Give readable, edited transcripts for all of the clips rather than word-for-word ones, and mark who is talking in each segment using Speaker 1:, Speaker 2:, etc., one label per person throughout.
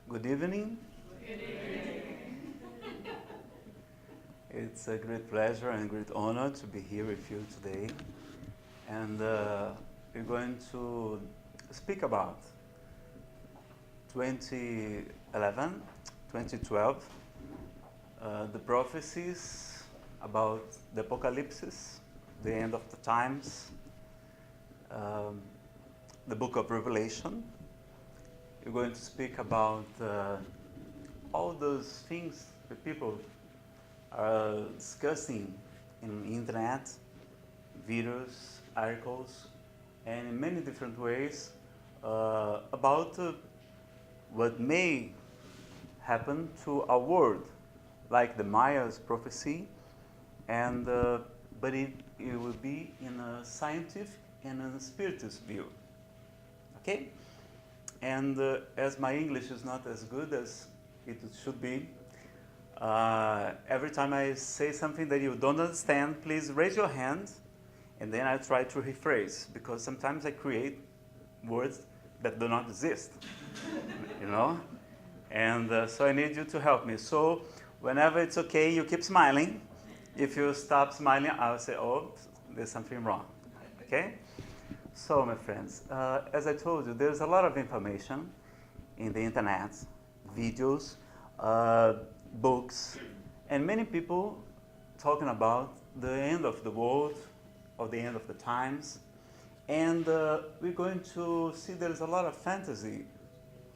Speaker 1: Good evening.
Speaker 2: Good evening.
Speaker 1: It's a great pleasure and great honor to be here with you today. And we're going to speak about 2011, 2012, the prophecies about the apocalypse, the end of the times, the book of Revelation. We're going to speak about all those things that people are discussing in the internet, videos, articles, and in many different ways about what may happen to our world, like the Maya's prophecy, and but it will be in a scientific and a spiritist view. Okay? And as my English is not as good as it should be, every time I say something that you don't understand, please raise your hand, and then I try to rephrase, because sometimes I create words that do not exist, you know? And so I need you to help me. So whenever it's okay, you keep smiling. If you stop smiling, I'll say, oh, there's something wrong, okay? So, my friends, as I told you, there's a lot of information in the internet, videos, books, and many people talking about the end of the world or the end of the times. And we're going to see there's a lot of fantasy,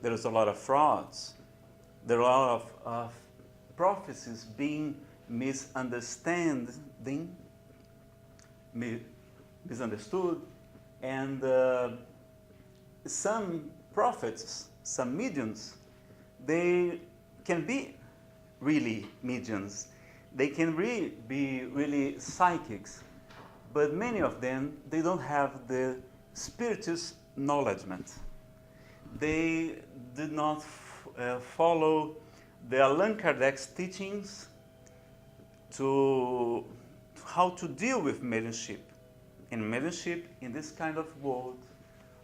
Speaker 1: there's a lot of frauds, there are a lot of prophecies being misunderstood, and some prophets, some mediums, they can be really mediums. They can be really psychics. But many of them, they don't have the spiritist knowledgement. They did not follow the Allan Kardec's teachings to how to deal with mediumship. In mediumship, in this kind of world,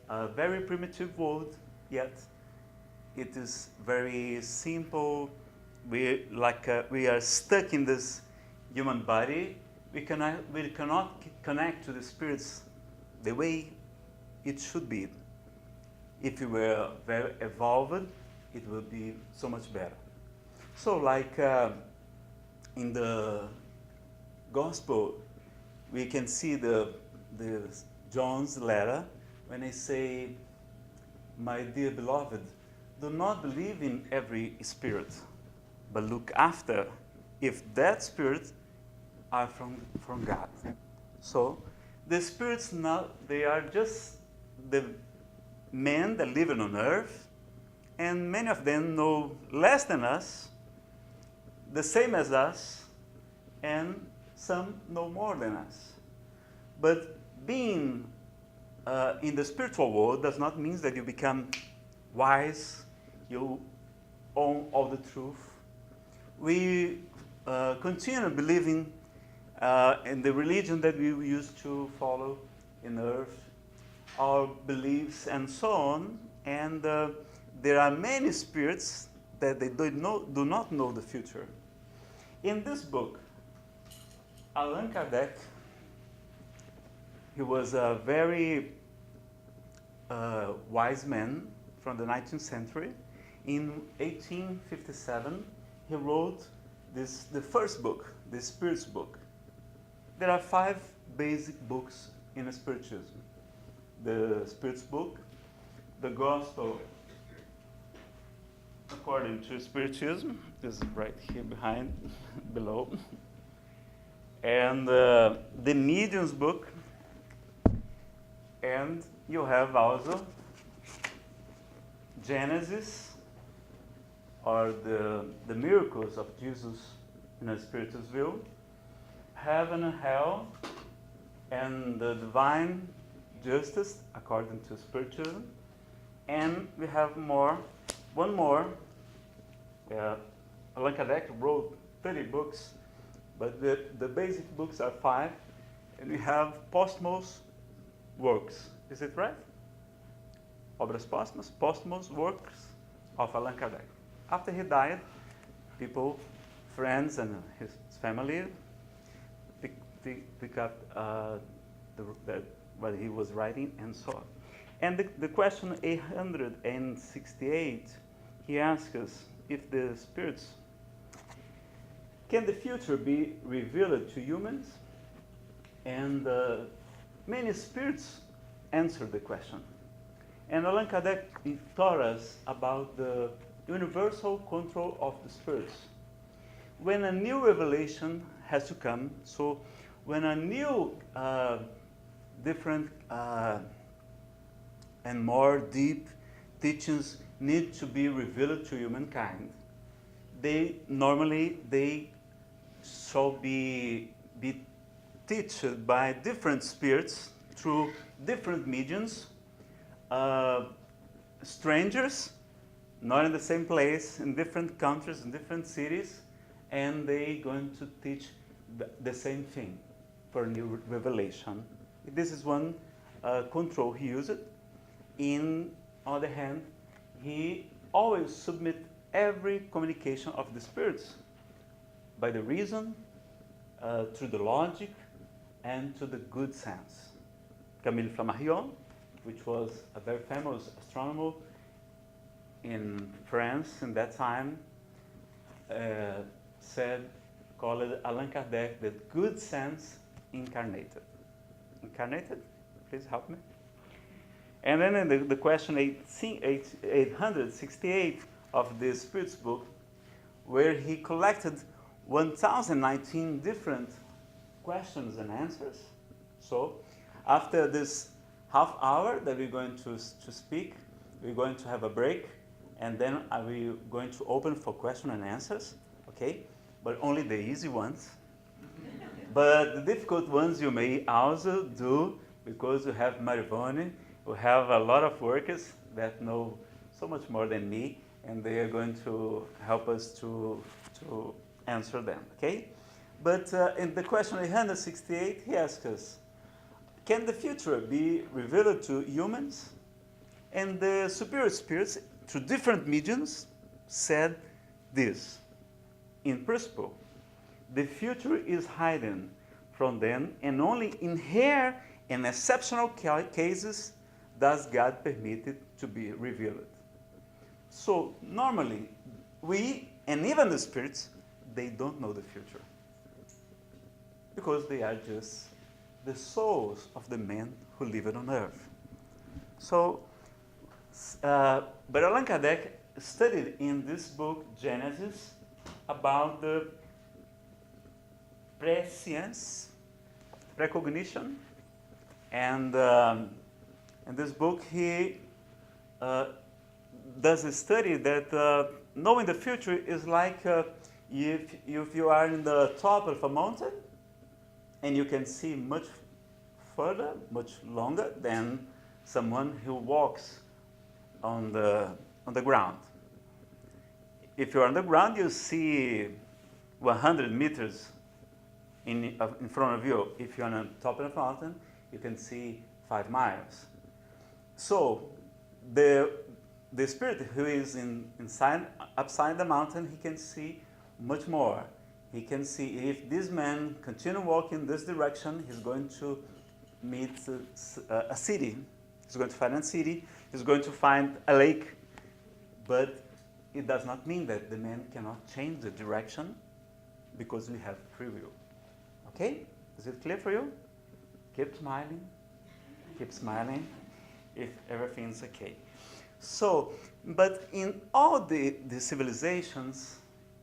Speaker 1: a very primitive world, yet it is very simple. We are stuck in this human body. We cannot connect to the spirits the way it should be. If we were very evolved, it would be so much better. So, like in the Gospel, we can see the John's letter when they say, "My dear beloved, do not believe in every spirit, but look after if that spirit are from God." So the spirits now, they are just the men that live on earth, and many of them know less than us, the same as us, and some know more than us. But being in the spiritual world does not mean that you become wise, you own all the truth. We continue believing in the religion that we used to follow in earth, our beliefs and so on, and there are many spirits that they do not know the future. In this book, Allan Kardec, he was a very wise man from the 19th century. In 1857, he wrote the first book, the Spirits book. There are 5 basic books in Spiritism. The Spirits book, the Gospel according to Spiritism, is right here behind, below. And the Medium's book, and you have also Genesis, or the miracles of Jesus in a spiritist view, Heaven and Hell, and the Divine Justice according to Spiritism. And we have one more. Allan Kardec wrote 30 books, but the basic books are 5, and we have posthumous works. Is it right? Obras póstumas, posthumous works of Allan Kardec. after he died, people, friends, and his family pick up what he was writing and so on. And the question 868, he asks us if the spirits, can the future be revealed to humans? And many spirits answer the question. And Allan Kardec taught us about the universal control of the spirits. When a new revelation has to come, so when a new different and more deep teachings need to be revealed to humankind, they shall be taught by different spirits through different mediums, strangers, not in the same place, in different countries, in different cities, and they going to teach the same thing for a new revelation. This is one control he used. In other hand, he always submit every communication of the spirits by the reason, through the logic, and to the good sense. Camille Flammarion, which was a very famous astronomer in France in that time, called Allan Kardec the good sense incarnated. Incarnated? Please help me. And then in the question 868 of the Spirits book, where he collected 1,019 different questions and answers. So after this half hour that we're going to speak, we're going to have a break, and then we're going to open for question and answers, okay? But only the easy ones. But the difficult ones you may also do, because you have Marivone, who have a lot of workers that know so much more than me, and they are going to help us to answer them, okay? But in the question 868, he asks us, can the future be revealed to humans? And the superior spirits, through different mediums, said this. In principle, the future is hidden from them, and only in rare and exceptional cases does God permit it to be revealed. So normally, we, and even the spirits, they don't know the future, because they are just the souls of the men who live on earth. So, but Allan Kardec studied in this book, Genesis, about the prescience, precognition, and in this book he does a study that knowing the future is like if you are in the top of a mountain and you can see much further, much longer than someone who walks on the ground. If you're on the ground, you see 100 meters in front of you. If you're on the top of the mountain, you can see 5 miles. So the spirit who is upside the mountain, he can see much more. He can see if this man continue walking this direction, he's going to meet a city. He's going to find a city. He's going to find a lake. But it does not mean that the man cannot change the direction, because we have free will. Okay? Is it clear for you? Keep smiling. Keep smiling if everything's okay. So, but in all the civilizations,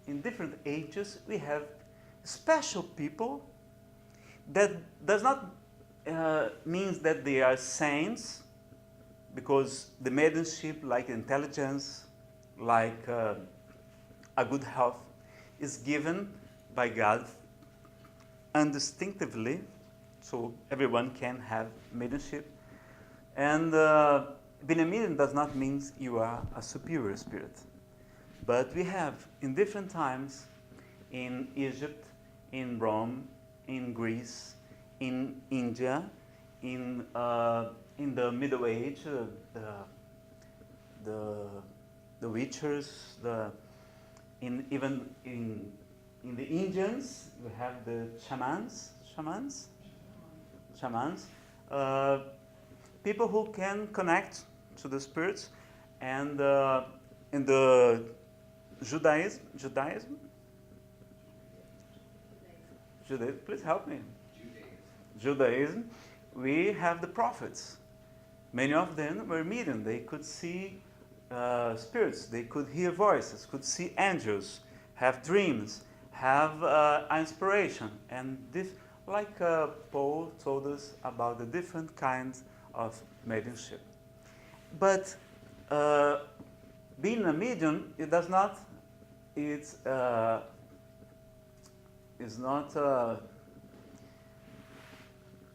Speaker 1: in different ages, we have special people. That does not mean that they are saints, because the mediumship, like intelligence, like a good health, is given by God undistinctively, so everyone can have mediumship. And being a medium does not mean you are a superior spirit. But we have, in different times, in Egypt, in Rome, in Greece, in India, in the Middle Age, the witches, even in the Indians, you have the shamans, people who can connect to the spirits, and in the Judaism, please help me. Judaism, we have the prophets. Many of them were medium. They could see spirits, they could hear voices, could see angels, have dreams, have inspiration. And this, like Paul told us about the different kinds of mediumship. But being a medium, it does not, it's not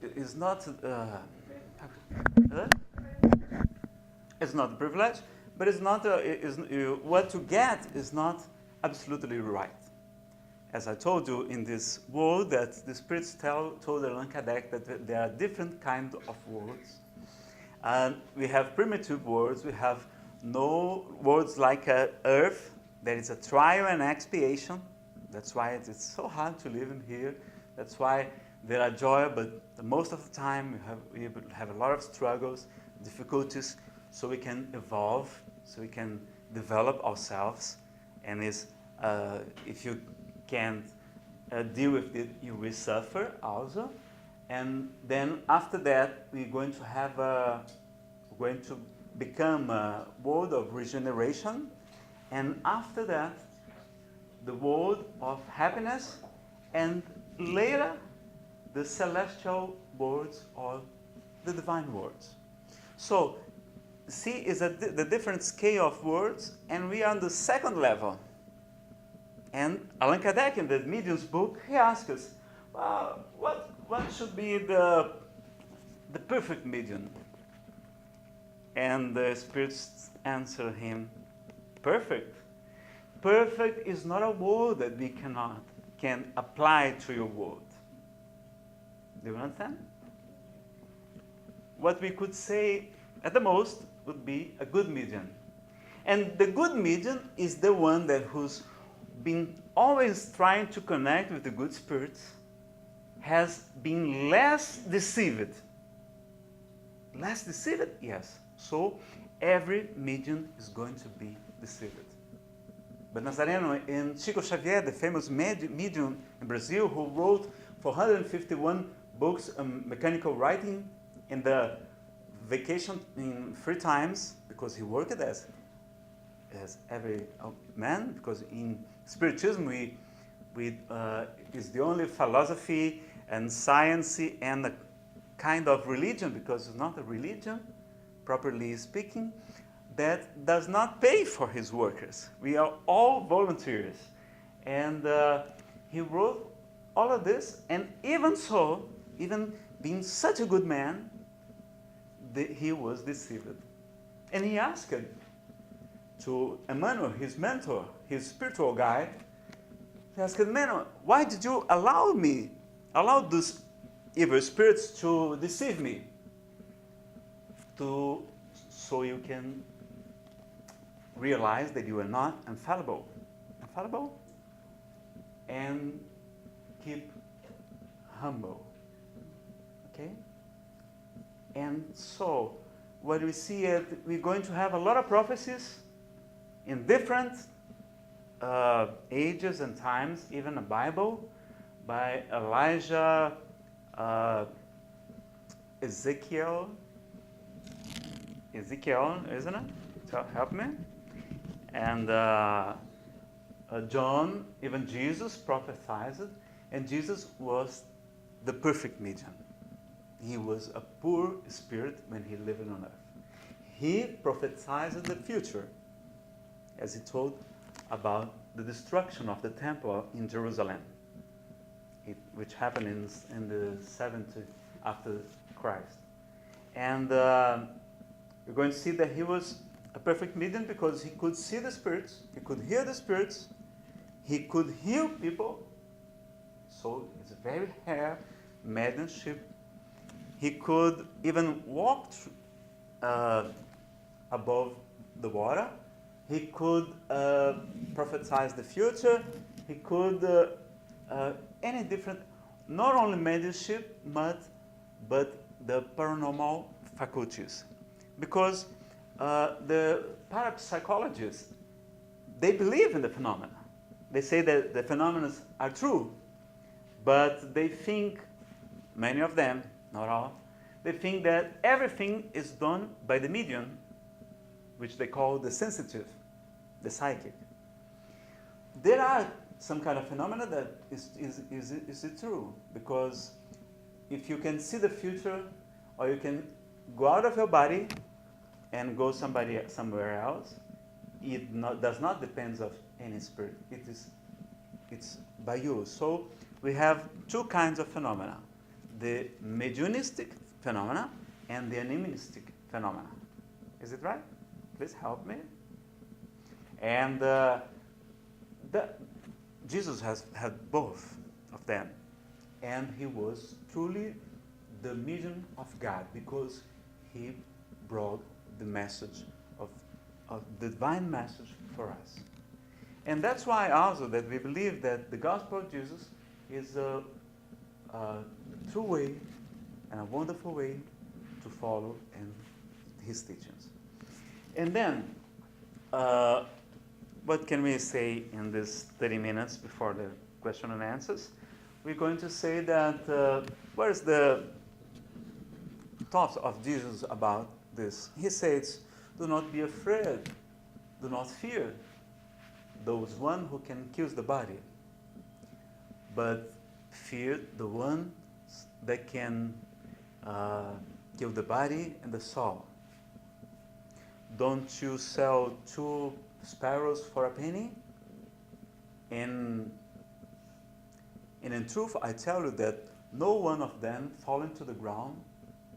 Speaker 1: it's not a privilege, but it's not what you get is not absolutely right. As I told you in this world, that the spirits told Allan Kardec that there are different kinds of worlds, and we have primitive worlds. We have no worlds like Earth. There is a trial and expiation. That's why it's so hard to live in here. That's why there are joy, but most of the time we have a lot of struggles, difficulties, so we can evolve, so we can develop ourselves. And if you can't deal with it, you will suffer also. And then after that, we're going to become a world of regeneration. And after that, the world of happiness, and later the celestial worlds or the divine worlds. So, see, is the different scale of worlds, and we are on the second level. And Allan Kardec, in the Medium's book, he asks us, what should be the perfect medium? And the spirits answer him, perfect. Perfect is not a word that we can apply to your world. Do you understand? What we could say at the most would be a good medium. And the good medium is the one who's been always trying to connect with the good spirits, has been less deceived. Less deceived? Yes. So every medium is going to be deceived. But Nazareno and Chico Xavier, the famous medium in Brazil, who wrote 451 books on mechanical writing in the vacation in free times, because he worked as every man, because in Spiritism is the only philosophy and science and a kind of religion, because it's not a religion, properly speaking, that does not pay for his workers. We are all volunteers. And he wrote all of this, and even so, even being such a good man, he was deceived. And he asked to Emmanuel, his mentor, his spiritual guide, he asked, Emmanuel, why did you allow those evil spirits to deceive me? So you can realize that you are not infallible. And keep humble. Okay? And so, what we see is we're going to have a lot of prophecies in different ages and times, even a Bible by Elijah, Ezekiel, isn't it? So help me. And John, even Jesus prophesied, and Jesus was the perfect medium. He was a poor spirit when he lived on earth. He prophesied the future, as he told about the destruction of the temple in Jerusalem, which happened in the 70s after Christ. And we're going to see that he was a perfect medium because he could see the spirits, he could hear the spirits, he could heal people. So it's a very rare mediumship. He could even walk above the water. He could prophesize the future. He could any different, not only mediumship, but the paranormal faculties. Because the parapsychologists, they believe in the phenomena. They say that the phenomena are true, but they think, many of them, not all, they think that everything is done by the medium, which they call the sensitive, the psychic. There are some kind of phenomena that is it true, because if you can see the future, or you can go out of your body and go somewhere else, it does not depend of any spirit. It's by you. So we have two kinds of phenomena: the mediumistic phenomena and the animistic phenomena. Is it right? Please help me. And Jesus has had both of them, and he was truly the medium of God, because he brought the message of the divine message for us. And that's why also that we believe that the gospel of Jesus is a true way and a wonderful way to follow in his teachings. And then, what can we say in this 30 minutes before the question and answers? We're going to say that what is the thoughts of Jesus about this? He says, do not be afraid, do not fear those one who can kill the body, but fear the one that can kill the body and the soul. Don't you sell 2 sparrows for a penny? And in truth, I tell you that no one of them fall into the ground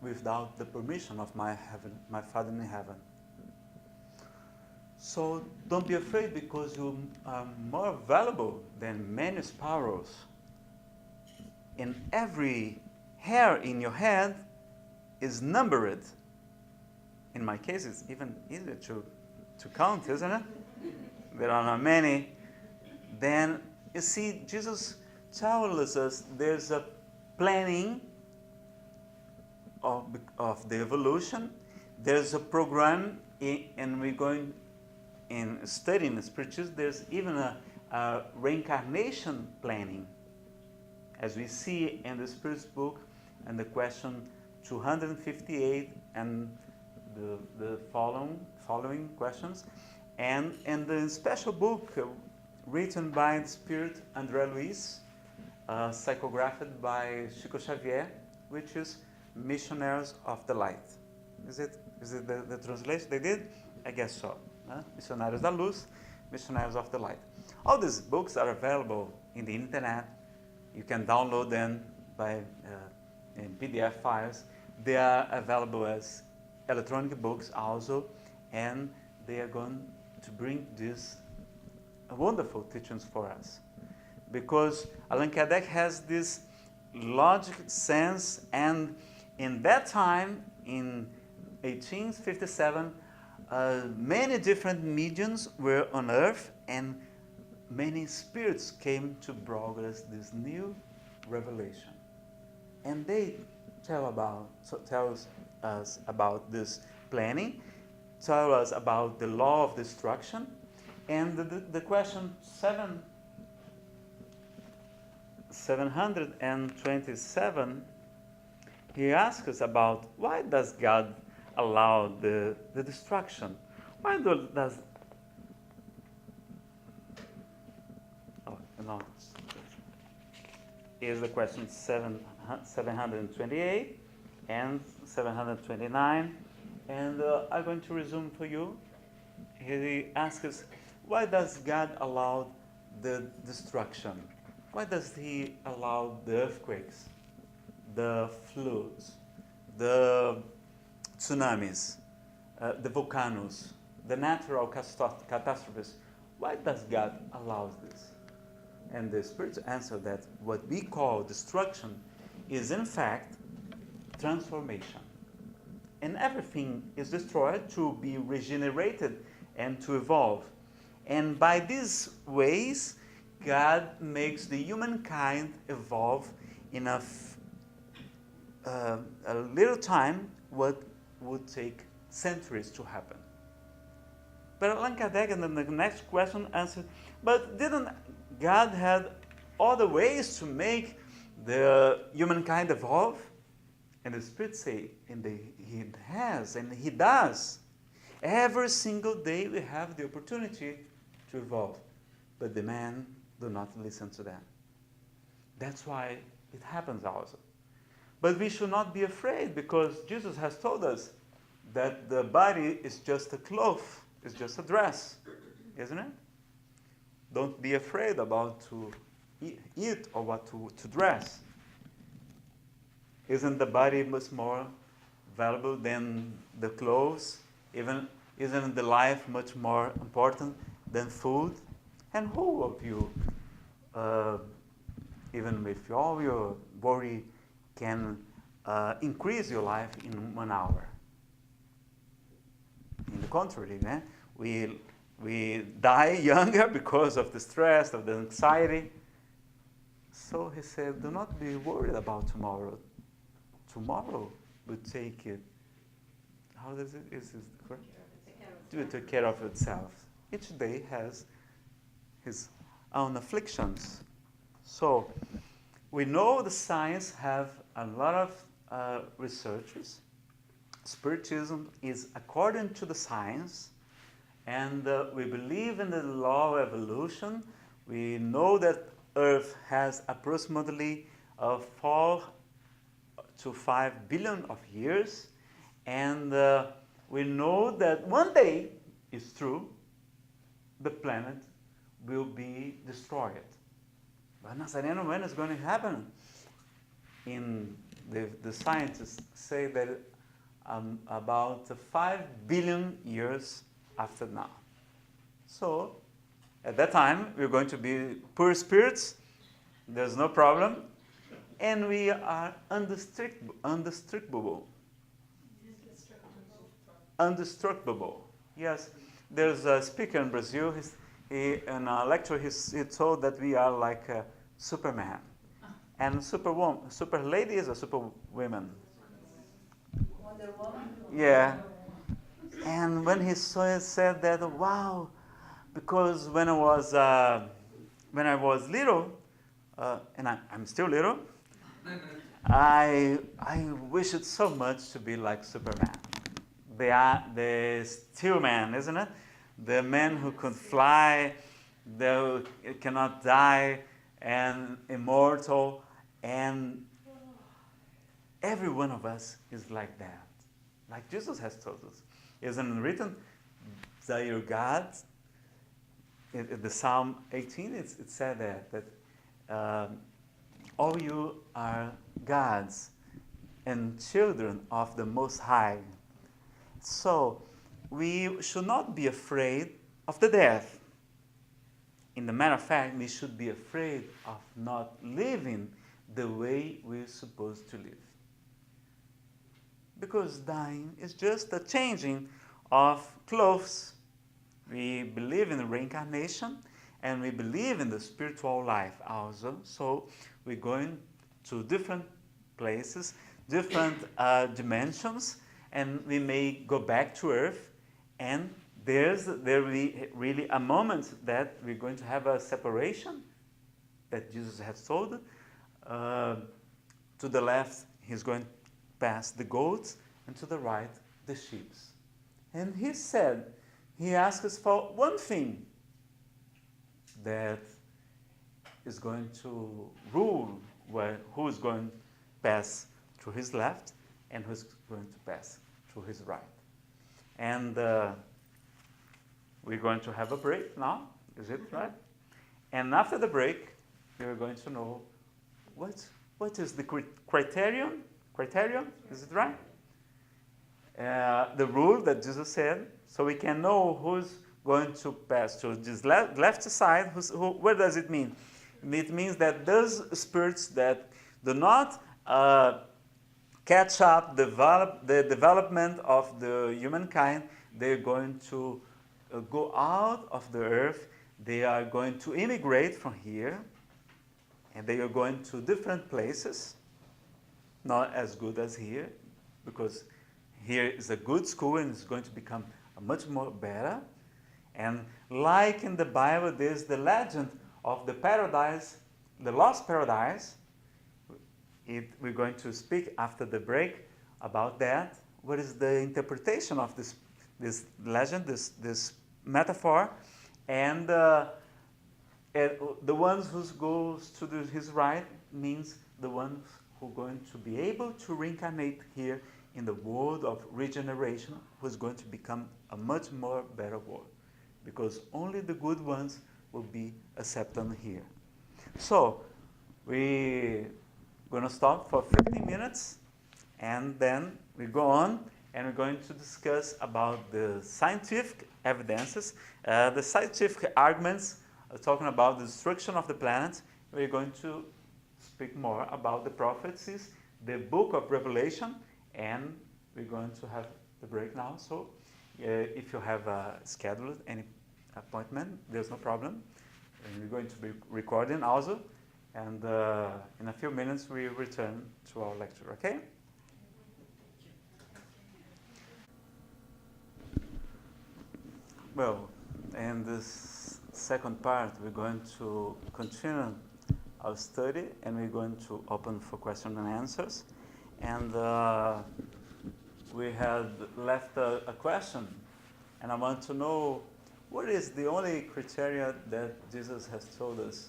Speaker 1: without the permission of my Father in heaven. So don't be afraid, because you are more valuable than many sparrows. And every hair in your head is numbered. In my case, it's even easier to count, isn't it? There are not many. Then, you see, Jesus tells us there's a planning of the evolution. There's a program, and we're going in studying the Spiritism. There's even a reincarnation planning, as we see in the Spirit's book, and the question 258 and the following questions, and in the special book written by the Spirit André Luiz, psychographed by Chico Xavier, which is Missionaries of the Light. Is it the translation they did? I guess so. Missionários da Luz, Missionaries of the Light. All these books are available in the internet. You can download them in PDF files. They are available as electronic books also, and they are going to bring these wonderful teachings for us. Because Allan Kardec has this logic sense, and in that time, in 1857, many different mediums were on earth, and many spirits came to bring us this new revelation. And they tell us about this planning, tell us about the law of destruction, and the question 727, he asks us about why does God allow the destruction? Why does... Oh, no. Here's the question 728 and 729, and I'm going to resume for you. He asks us, why does God allow the destruction? Why does he allow the earthquakes, the floods, the tsunamis, the volcanoes, the natural catastrophes? Why does God allow this? And the Spirit answered that what we call destruction is in fact transformation. And everything is destroyed to be regenerated and to evolve. And by these ways, God makes the humankind evolve in a little time what would take centuries to happen. But Allan Kardec, in the next question, answered, but didn't God have other ways to make the humankind evolve? And the Spirit say, He has, and He does. Every single day we have the opportunity to evolve. But the man do not listen to them. That's why it happens also. But we should not be afraid, because Jesus has told us that the body is just a cloth, it's just a dress, isn't it? Don't be afraid about to eat or what to dress. Isn't the body much more valuable than the clothes? Isn't the life much more important than food? And who of you, even with all your worry, can increase your life in 1 hour? In the contrary, we die younger because of the stress, of the anxiety. So he said, do not be worried about tomorrow. Tomorrow will take it. How does it? Is it correct? To take care of itself. Each day has his own afflictions. So we know the science have a lot of researchers. Spiritism is according to the science, and we believe in the law of evolution. We know that Earth has approximately 4 to 5 billion of years, and we know that one day, it's true, the planet will be destroyed. But Nazareno, when is going to happen? In the scientists say that about 5 billion years after now. So at that time, we're going to be pure spirits. There's no problem. And we are indestructible. Indestructible. Yes. There's a speaker in Brazil. In a lecture, he told that we are like Superman. And super ladies or super women?
Speaker 2: Wonder Woman?
Speaker 1: Yeah. And when he said that, wow, because when I was little, and I'm still little, I wished so much to be like Superman. The steel man, isn't it? The man who could fly, who cannot die, and immortal, and every one of us is like that. Like Jesus has told us. Isn't it written, that your God, in the Psalm 18, it said that all you are gods and children of the Most High. So we should not be afraid of the death. In the matter of fact, we should be afraid of not living the way we're supposed to live. Because dying is just a changing of clothes. We believe in reincarnation, and we believe in the spiritual life also. So we're going to different places, different dimensions, and we may go back to Earth, and there will be really a moment that we're going to have a separation that Jesus has told. To the left, he's going to pass the goats, and to the right, the sheep. And he said, he asked us for one thing that is going to rule who is going to pass to his left and who's going to pass to his right. And we're going to have a break now, is it right? And after the break, we're going to know what is the criterion, is it right? The rule that Jesus said, so we can know who's going to pass to this left side. What does it mean? It means that those spirits that do not catch up, the development of the humankind, they're going to go out of the earth. They are going to immigrate from here, and they are going to different places, not as good as here, because here is a good school and it's going to become a much more better. And like in the Bible, there's the legend of the paradise, the lost paradise. We're going to speak after the break about that. What is the interpretation of this legend, this metaphor? And the ones who goes to his right means the ones who are going to be able to reincarnate here in the world of regeneration, who's going to become a much more better world, because only the good ones will be accepted here. So we're going to stop for 15 minutes, and then we go on, and we're going to discuss about the scientific evidences, the scientific arguments talking about the destruction of the planet. We're going to speak more about the prophecies, the book of Revelation, and we're going to have the break now. So if you have scheduled any appointment, there's no problem. And we're going to be recording also. And in a few minutes, we return to our lecture, okay? Well, in this second part, we're going to continue our study, and we're going to open for questions and answers. And we had left a question, and I want to know what is the only criteria that Jesus has told us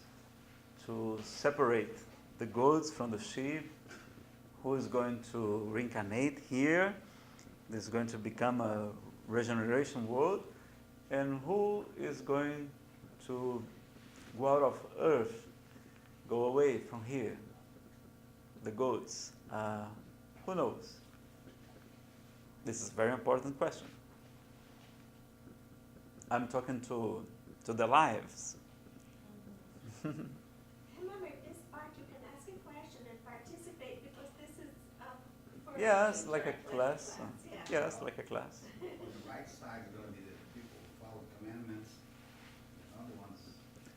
Speaker 1: to separate the goats from the sheep, who is going to reincarnate here, this is going to become a regeneration world, and who is going to go out of earth, go away from here, the goats. Who knows? This is a very important question. I'm talking to the lives.
Speaker 3: Remember, this part you can ask a question and participate, because this is for
Speaker 1: Yes,
Speaker 3: the
Speaker 1: like a
Speaker 3: future,
Speaker 1: class.
Speaker 3: Yeah.
Speaker 1: Yes, like a class.
Speaker 4: The right side is going to be the people who follow the commandments, not the ones.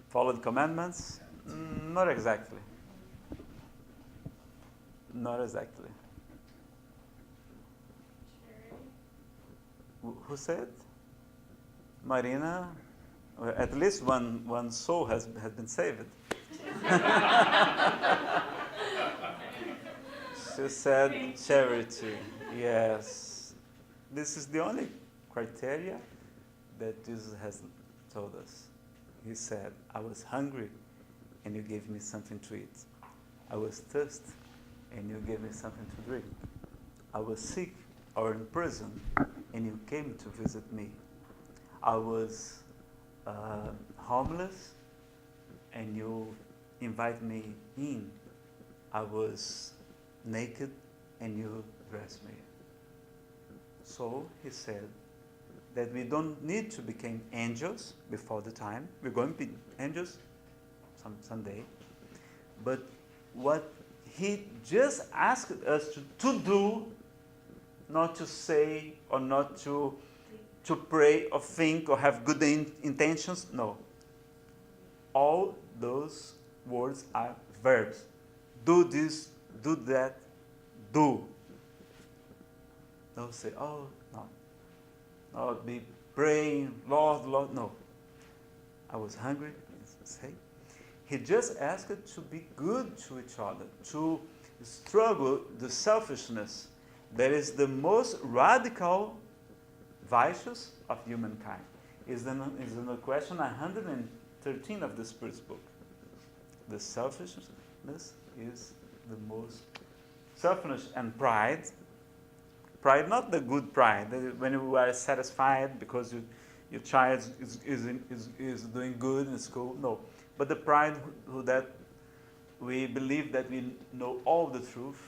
Speaker 1: Follow the commandments? Not exactly. Not exactly. Who said? Marina? Well, at least one soul has been saved. She said charity. Yes. This is the only criteria that Jesus has told us. He said, I was hungry and you gave me something to eat. I was thirsty and you gave me something to drink. I was sick or in prison and you came to visit me. I was homeless and you invite me in. I was naked and you dressed me. So he said that we don't need to become angels before the time. We're going to be angels someday. But what he just asked us to do, not to say or not to pray or think or have good intentions, no. All those words are verbs. Do this, do that, do. Don't say, oh, no. No, be praying, Lord, Lord, no. I was hungry, say. He just asked to be good to each other, to struggle the selfishness that is the most radical vices of humankind. Is in the question 113 of the Spirit's book. The selfishness is the most selfishness and pride. Pride, not the good pride, when you are satisfied because your child is doing good in school. No, but the pride that we believe that we know all the truth.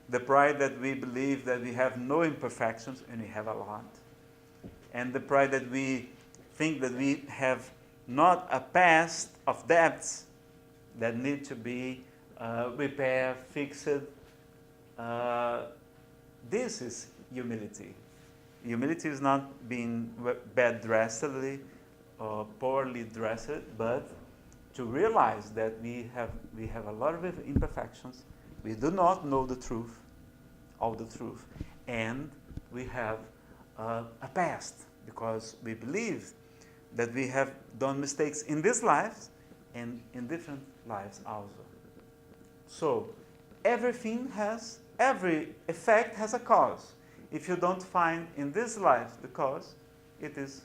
Speaker 1: The pride that we believe that we have no imperfections and we have a lot. And the pride that we think that we have not a past of debts that need to be repaired, fixed. This is humility. Humility is not being bad dressedly or poorly dressed, but to realize that we have a lot of imperfections. We do not know the truth, all the truth, and we have a past because we believe that we have done mistakes in this life and in different lives also. So every effect has a cause. If you don't find in this life the cause, it is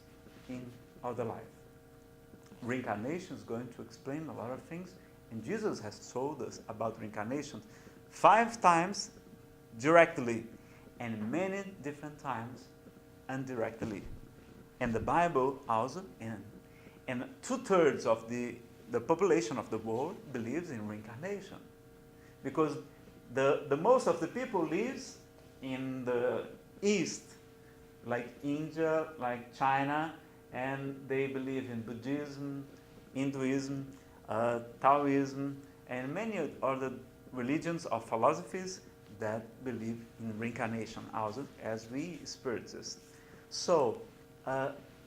Speaker 1: in other life. Reincarnation is going to explain a lot of things, and Jesus has told us about reincarnation 5 times directly and many different times indirectly. And the Bible also, and 2/3 of the population of the world believes in reincarnation, because the most of the people lives in the East, like India, like China, and they believe in Buddhism, Hinduism, Taoism, and many other religions or philosophies that believe in reincarnation also, as we Spiritists. So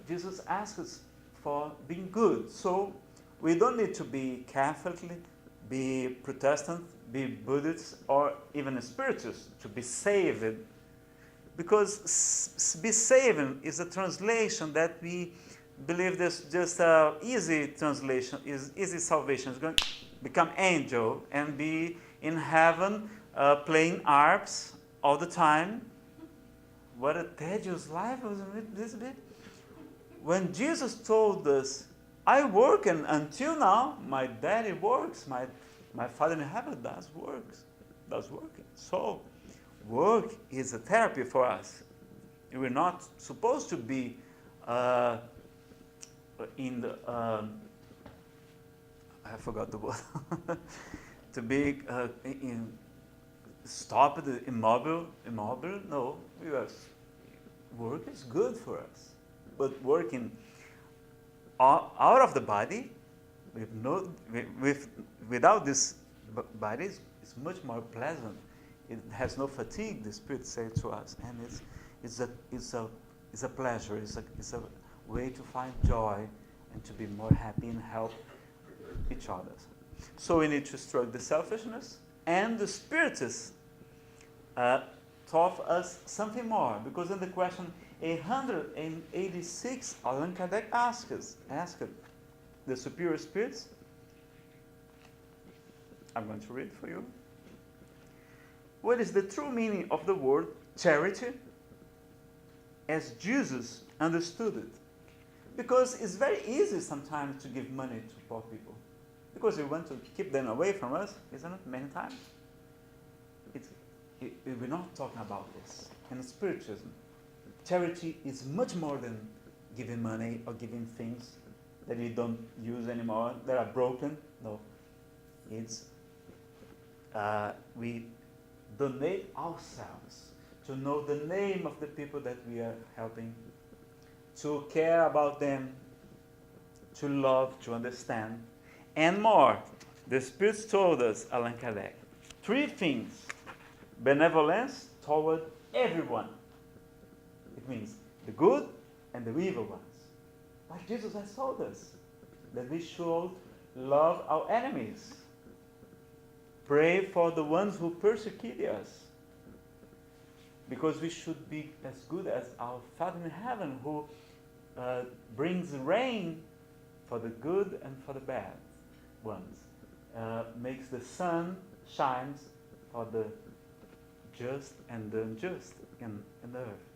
Speaker 1: Jesus asks us for being good. So we don't need to be Catholic, be Protestant, be Buddhist, or even a Spiritist to be saved. Because be saved is a translation that we believe there's just an easy translation, is easy salvation. It's going to become angel and be in heaven playing harps all the time. What a tedious life, wasn't it, this bit? When Jesus told us, I work, and until now, my daddy works, my Father in heaven does working. So, work is a therapy for us. We're not supposed to be in the, I forgot the word, to be stopped, immobile, no, work is good for us. But working out of the body, without this body, it's much more pleasant. It has no fatigue, the Spirit said to us, and it's a pleasure. It's a way to find joy and to be more happy and help each other. So we need to struggle the selfishness, and the Spiritists taught us something more, because in the question 886, Allan Kardec asked the superior spirits. I'm going to read for you. What is the true meaning of the word charity as Jesus understood it? Because it's very easy sometimes to give money to poor people, because we want to keep them away from us, isn't it? Many times. We're not talking about this. In Spiritism, charity is much more than giving money or giving things that we don't use anymore, that are broken. No. It's we donate ourselves to know the name of the people that we are helping, to care about them, to love, to understand, and more. The Spirits told us, Allan Kardec, 3 things. Benevolence toward everyone. It means the good and the evil ones. Like Jesus has told us, that we should love our enemies. Pray for the ones who persecute us. Because we should be as good as our Father in heaven, who brings rain for the good and for the bad ones. Makes the sun shines for the just and the unjust in the earth.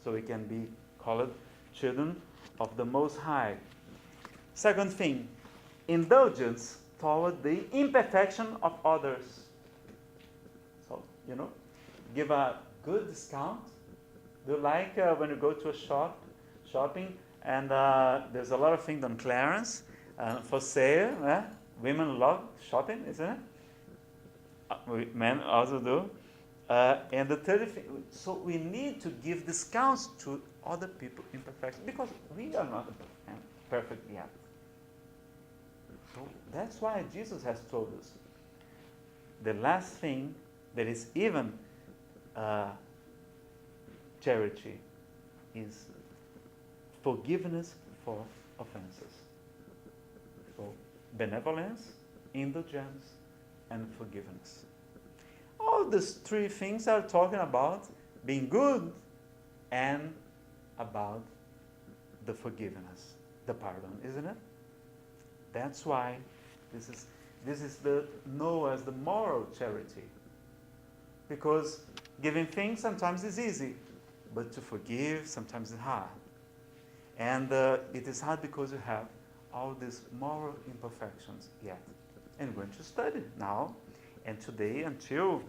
Speaker 1: So we can be called children of the Most High. Second thing, indulgence toward the imperfection of others. So, give a good discount. Do you like when you go to a shopping, and there's a lot of things on clearance for sale? Women love shopping, isn't it? Men also do. And the third thing, so we need to give discounts to other people imperfection, because we are not perfect yet. So that's why Jesus has told us the last thing that is even charity is forgiveness for offenses. So benevolence, indulgence, and forgiveness. All these three things are talking about being good and about the forgiveness, the pardon, isn't it? That's why this is the known as the moral charity. Because giving things sometimes is easy, but to forgive sometimes is hard. And it is hard because you have all these moral imperfections yet. And we're going to study now and today until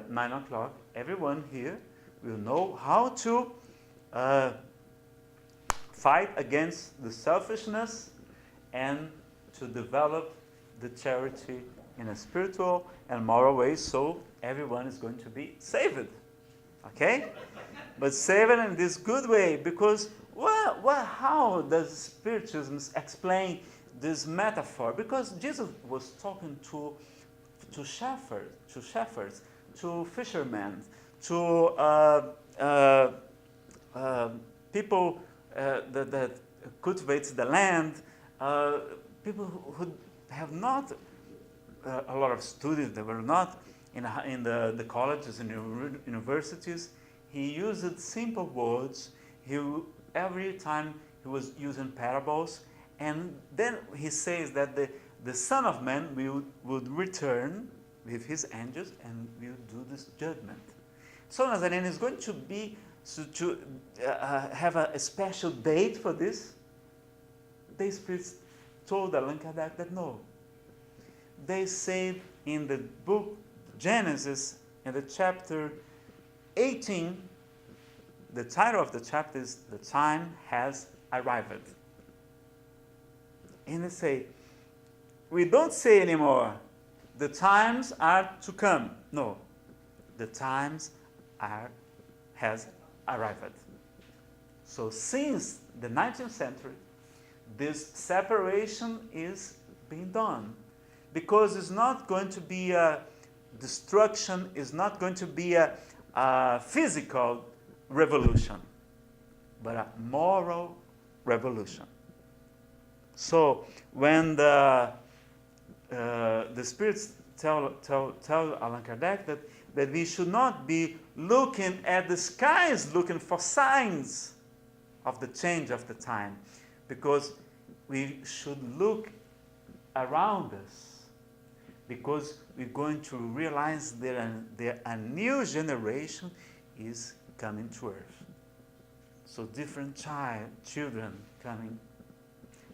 Speaker 1: 9 o'clock. Everyone here will know how to fight against the selfishness and to develop the charity in a spiritual and moral way, so everyone is going to be saved. Okay? But saved in this good way, because how does Spiritism explain this metaphor? Because Jesus was talking to shepherds, to fishermen, to people that cultivates the land, people who have not a lot of studies, they were not in the colleges and universities. He used simple words. Every time he was using parables, and then he says that the Son of Man would return with his angels and will do this judgment. So Nazareno is going to be to have a special date for this. The spirits told Allan Kardec that no. They said in the book Genesis, in the chapter 18, the title of the chapter is "The Time Has Arrived." And they say, we don't say anymore, the times are to come. No, the times has arrived. So since the 19th century, this separation is being done. Because it's not going to be a destruction, it's not going to be a physical revolution, but a moral revolution. So when the spirits tell Allan Kardec that we should not be looking at the skies, looking for signs of the change of the time, because we should look around us, because we're going to realize that a new generation is coming to earth. So different children coming,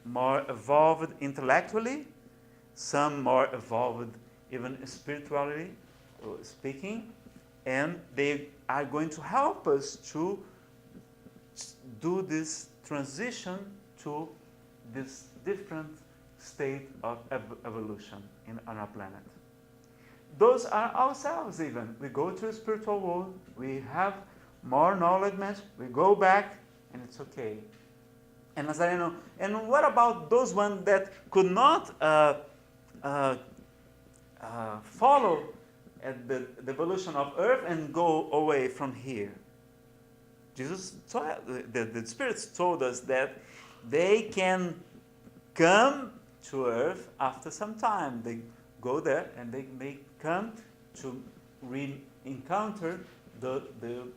Speaker 1: more evolved intellectually, some more evolved even spiritually speaking, and they are going to help us to do this transition to this different state of evolution on our planet. Those are ourselves even. We go to the spiritual world, we have more knowledge, we go back, and it's okay. And Nazareno, and what about those ones that could not follow at the evolution of Earth and go away from here? Jesus told, the spirits told us that they can come to Earth after some time. They go there and they may come to re-encounter the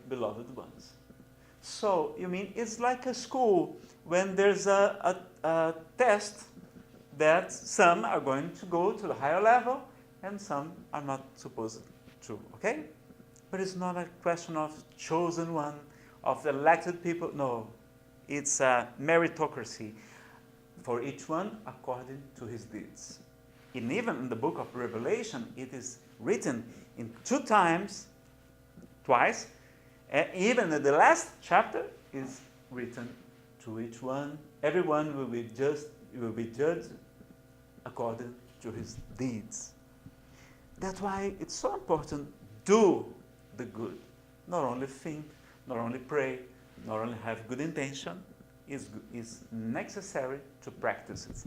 Speaker 1: beloved ones. So, you mean, it's like a school when there's a test that some are going to go to the higher level and some are not supposed to, okay? But it's not a question of chosen one, of the elected people. No, it's a meritocracy for each one according to his deeds. And even in the book of Revelation, it is written in twice, and even in the last chapter is written to each one. Everyone will be judged according to his deeds. That's why it's so important, do the good. Not only think, not only pray, not only have good intention, is necessary to practice it.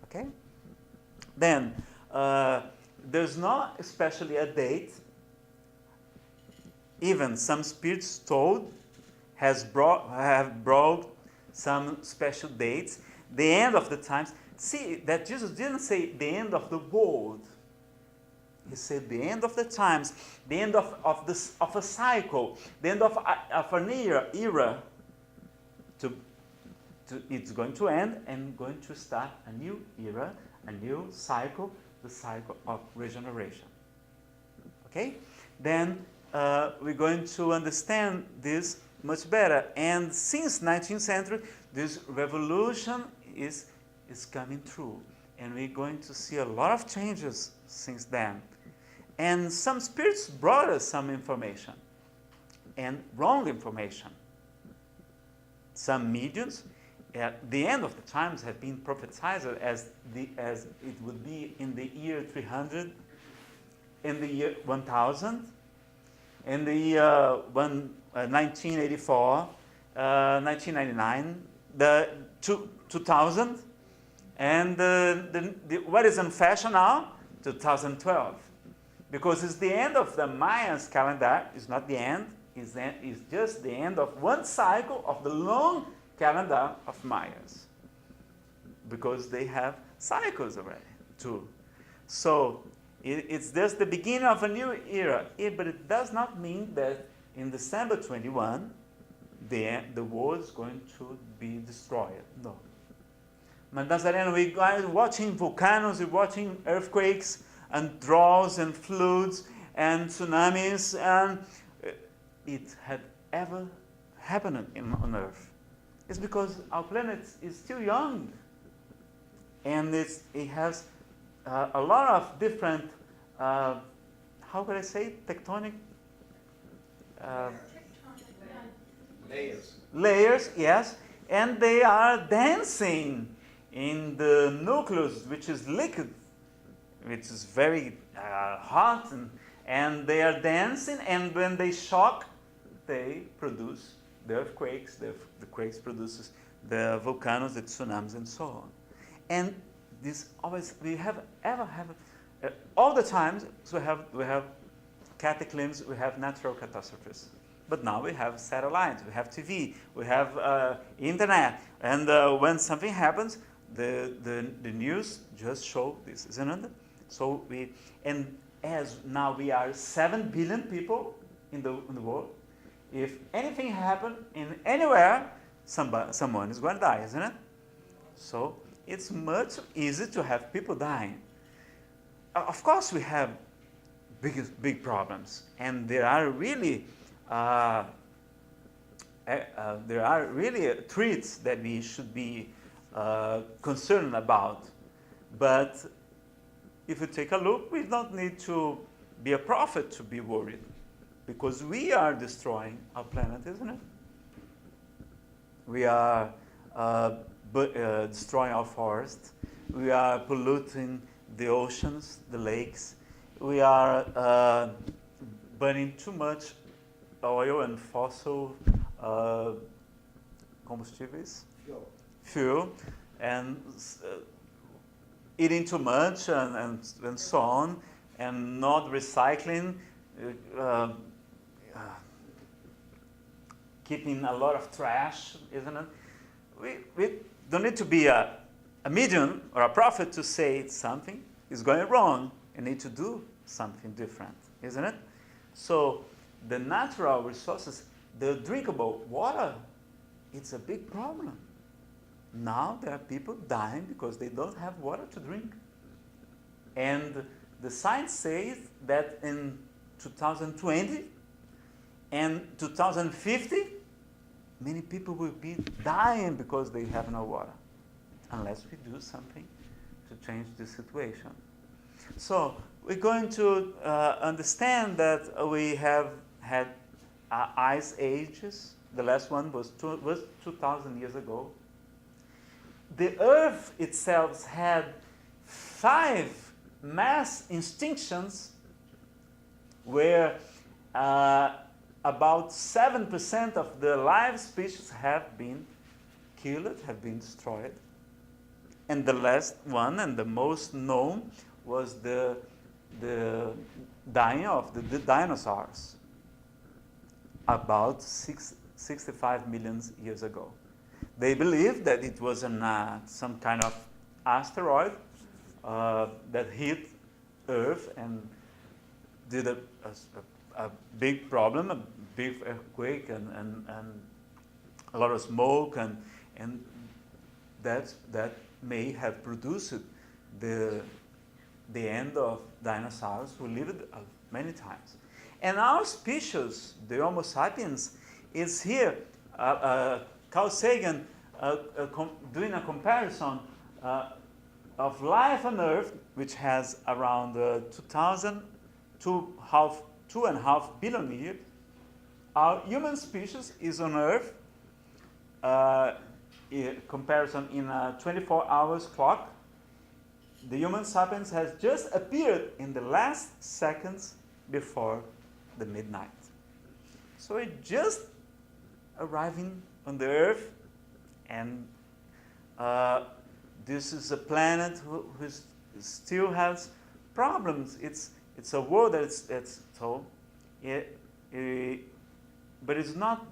Speaker 1: Okay? Then, there's not especially a date. Even some spirits have brought some special dates. The end of the times. See that Jesus didn't say the end of the world. He said the end of the times, the end of a cycle, the end of an era. It's going to end and going to start a new era, a new cycle, the cycle of regeneration. Okay? Then we're going to understand this much better. And since 19th century, this revolution is coming through. And we're going to see a lot of changes since then. And some spirits brought us some information, and wrong information. Some mediums at the end of the times have been prophesied as it would be in the year 300, in the year 1000, in the year 1984, 1999, the 2000, and what is in fashion now? 2012. Because it's the end of the Mayans calendar. It's not the end. It's just the end of one cycle of the long calendar of Mayas. Because they have cycles already, too. So it's just the beginning of a new era. But it does not mean that in December 21, the world is going to be destroyed. No. But Nazareno, we are watching volcanoes, we're watching earthquakes, and droughts and floods and tsunamis, and it had ever happened on Earth. It's because our planet is still young, and it has a lot of different, how could I say, tectonic layers, yes, and they are dancing in the nucleus, which is liquid, which is very hot, and they are dancing, and when they shock, they produce the earthquakes, the quakes produces the volcanoes, the tsunamis, and so on. And this always, all the times, so we have cataclysms, we have natural catastrophes. But now we have satellites, we have TV, we have internet, and when something happens, the news just show this, isn't it? So and as now we are 7 billion people in the world, if anything happens in anywhere, someone is going to die, isn't it? So it's much easier to have people dying. Of course, we have big problems, and there are really threats that we should be concerned about. But if you take a look, we don't need to be a prophet to be worried, because we are destroying our planet, isn't it? We are destroying our forests. We are polluting the oceans, the lakes. We are burning too much oil and fossil combustibles, fuel, and eating too much and so on, and not recycling, keeping a lot of trash, isn't it? We don't need to be a medium or a prophet to say something is going wrong and need to do something different, isn't it? So the natural resources, the drinkable water, it's a big problem. Now there are people dying because they don't have water to drink. And the science says that in 2020 and 2050, many people will be dying because they have no water, unless we do something to change the situation. So we're going to understand that we have had ice ages. The last one was 2,000 years ago. The Earth itself had 5 mass extinctions where about 7% of the live species have been killed, have been destroyed. And the last one, and the most known, was the dying of the dinosaurs about 6 65 million years ago. They believe that it was some kind of asteroid that hit Earth and did a big problem, a big earthquake, and a lot of smoke, and that may have produced the end of dinosaurs who lived many times. And our species, the Homo sapiens, is here. Carl Sagan doing a comparison of life on Earth, which has around 2.5 billion years. Our human species is on Earth, comparison in a 24 hours clock. The human sapiens has just appeared in the last seconds before the midnight. So it just arriving on the Earth, and this is a planet who still has problems. It's a world that's so, but it's not.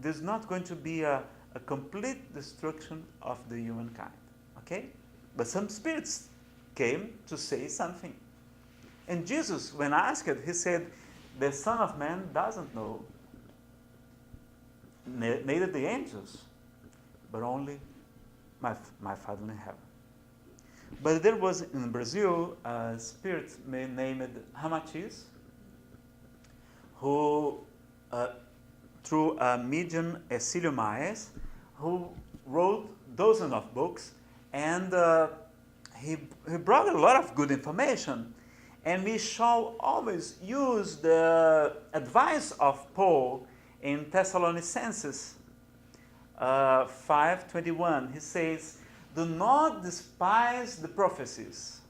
Speaker 1: There's not going to be a complete destruction of the humankind. Okay, but some spirits came to say something, and Jesus, when asked, he said, "The Son of Man doesn't know, neither the angels, but only my Father in heaven." But there was in Brazil a spirit named Ramatiz, who, through a medium, Cecilio Maes, who wrote dozens of books, and he brought a lot of good information. And we shall always use the advice of Paul in Thessalonicenses 5:21. He says, "Do not despise the prophecies.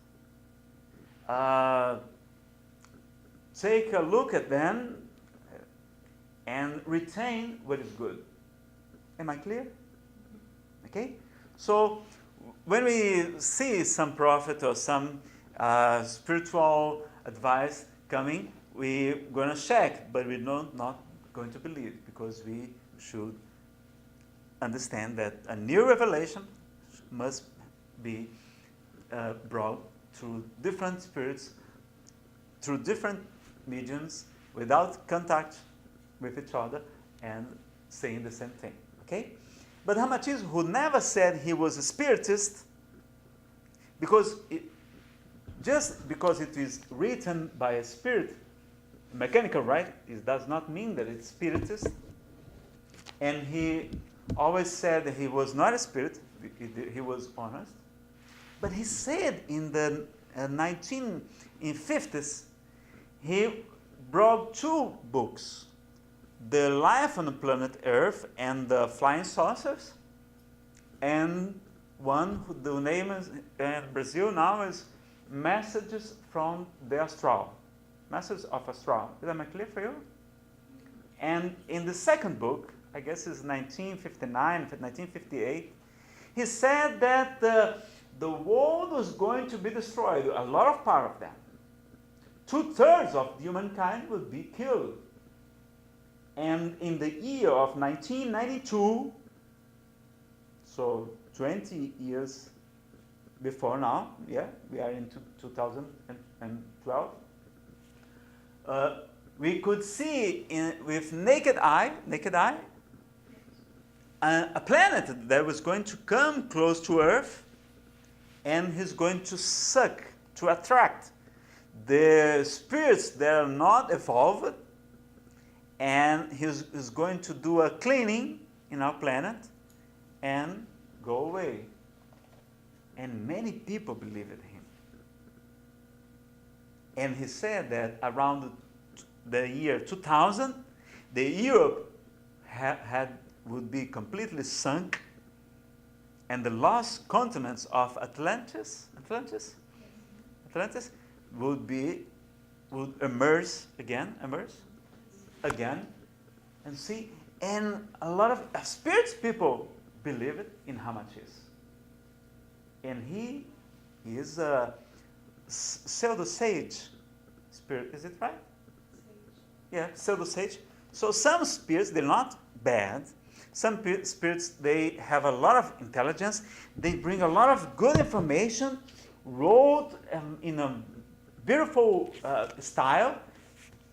Speaker 1: Take a look at them and retain what is good." Am I clear? Okay? So when we see some prophet or some spiritual advice coming, we're going to check, but we're not going to believe, because we should understand that a new revelation must be brought through different spirits, through different mediums, without contact with each other, and saying the same thing. Okay? But Ramatiz, who never said he was a spiritist, because just because it is written by a spirit, mechanical, right? It does not mean that it's spiritist. And he always said that he was not a spirit. He was honest. But he said in the 1950s, he brought two books: The Life on the Planet Earth and The Flying Saucers, and one, the name is, in Brazil now, is Messages from the Astral. Messages of Astral. Is that clear for you? And in the second book, I guess it's 1959, 1958, he said that the world was going to be destroyed, a lot of part of them. 2/3 of humankind would be killed. And in the year of 1992, so 20 years before now, yeah, we are in 2012, we could see with naked eye, a planet that was going to come close to Earth, and he's going to suck, to attract the spirits that are not evolved, and he's going to do a cleaning in our planet and go away. And many people believed him. And he said that around the year 2000, the Europe would be completely sunk, and the lost continents of Atlantis would emerge again, and see. And a lot of spirits people believed in Ramatiz. And he is a pseudo-sage spirit, is it right? Yeah, pseudo-sage. So some spirits, they're not bad. Some spirits, they have a lot of intelligence. They bring a lot of good information, wrote in a beautiful style,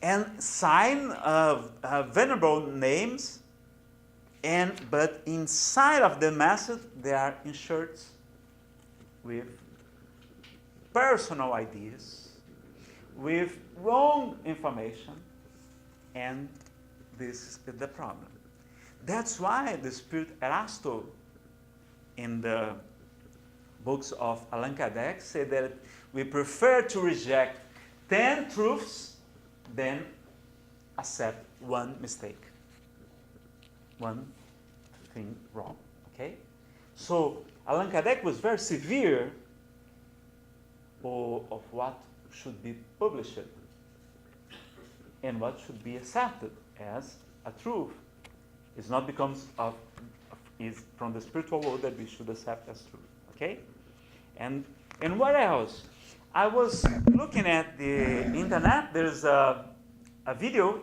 Speaker 1: and sign venerable names. But inside of the message, there are inserts with personal ideas, with wrong information, and this is the problem. That's why the spirit Erasto in the books of Allan Kardec said that we prefer to reject 10 truths than accept one mistake, one thing wrong. Okay? So Allan Kardec was very severe of what should be published and what should be accepted as a truth. It's not because it's from the spiritual world that we should accept as truth. Okay? And what else? I was looking at the internet. There's a video.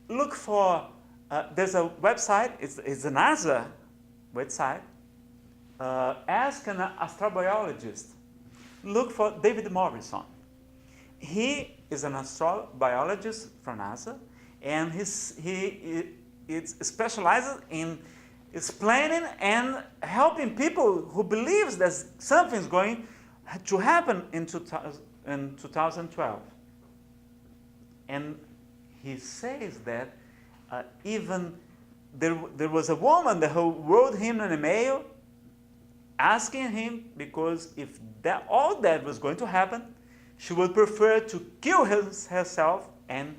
Speaker 1: Look for, there's a website. It's a NASA website. Ask an astrobiologist. Look for David Morrison. He is an astrobiologist from NASA, and he specializes in explaining and helping people who believes that something's going to happen in 2012. And he says that even there was a woman who wrote him an email asking him, because if all that was going to happen, she would prefer to kill herself and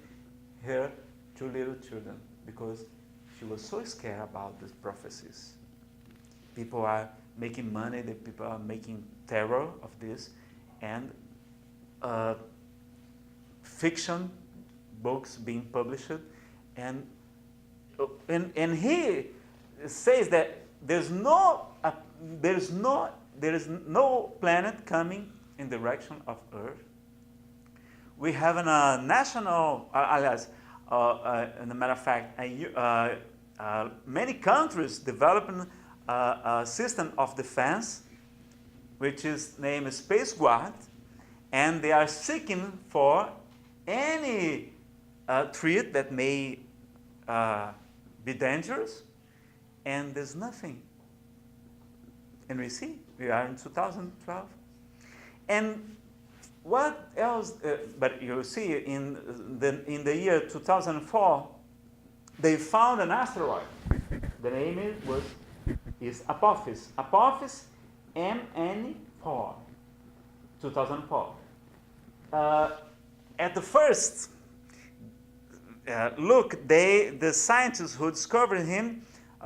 Speaker 1: her 2 little children, because she was so scared about these prophecies. People are making money, the people are making terror of this, and fiction books being published, and he says that there is no planet coming in the direction of Earth. We have a national, as a matter of fact, many countries developing a system of defense, which is named Space Guard, and they are seeking for any threat that may be dangerous, and there's nothing. And we see, we are in 2012. And what else? But you see, in the year 2004, they found an asteroid. The name is Apophis. Apophis MN4, 2004. At the first look, the scientists who discovered him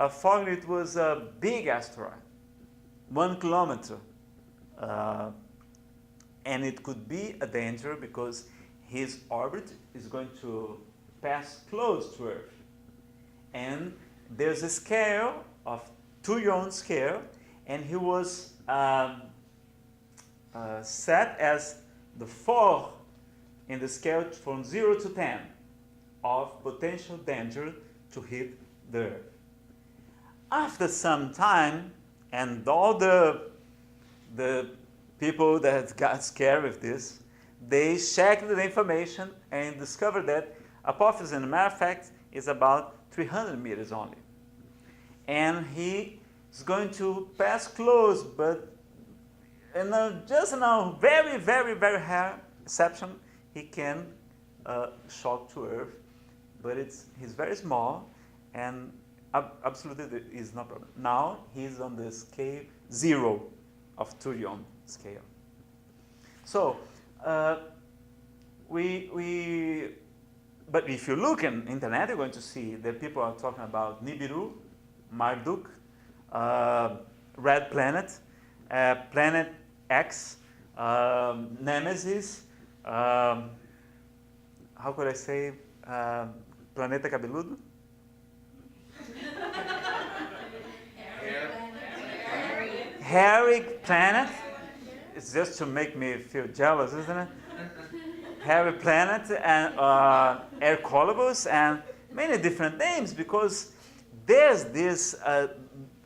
Speaker 1: thought it was a big asteroid, 1 kilometer. And it could be a danger because his orbit is going to pass close to Earth. And there's a scale of 2-yon scale, and he was set as the 4 in the scale from 0 to 10 of potential danger to hit the Earth. After some time, and all the people that got scared with this, they checked the information and discovered that Apophis, in a matter of fact, is about 300 meters only. And he is going to pass close, but just in a very, very, very rare exception, he can shock to Earth. But he's very small, and absolutely there is no problem. Now he's on the scale 0 of 2-yon scale. So but if you look on internet, you're going to see that people are talking about Nibiru, Marduk, Red Planet, Planet X, Nemesis, how could I say, Planeta Cabeludo? Hairy Planet. It's just to make me feel jealous, isn't it? Hairy Planet, and Hercolobus, and many different names because there's this,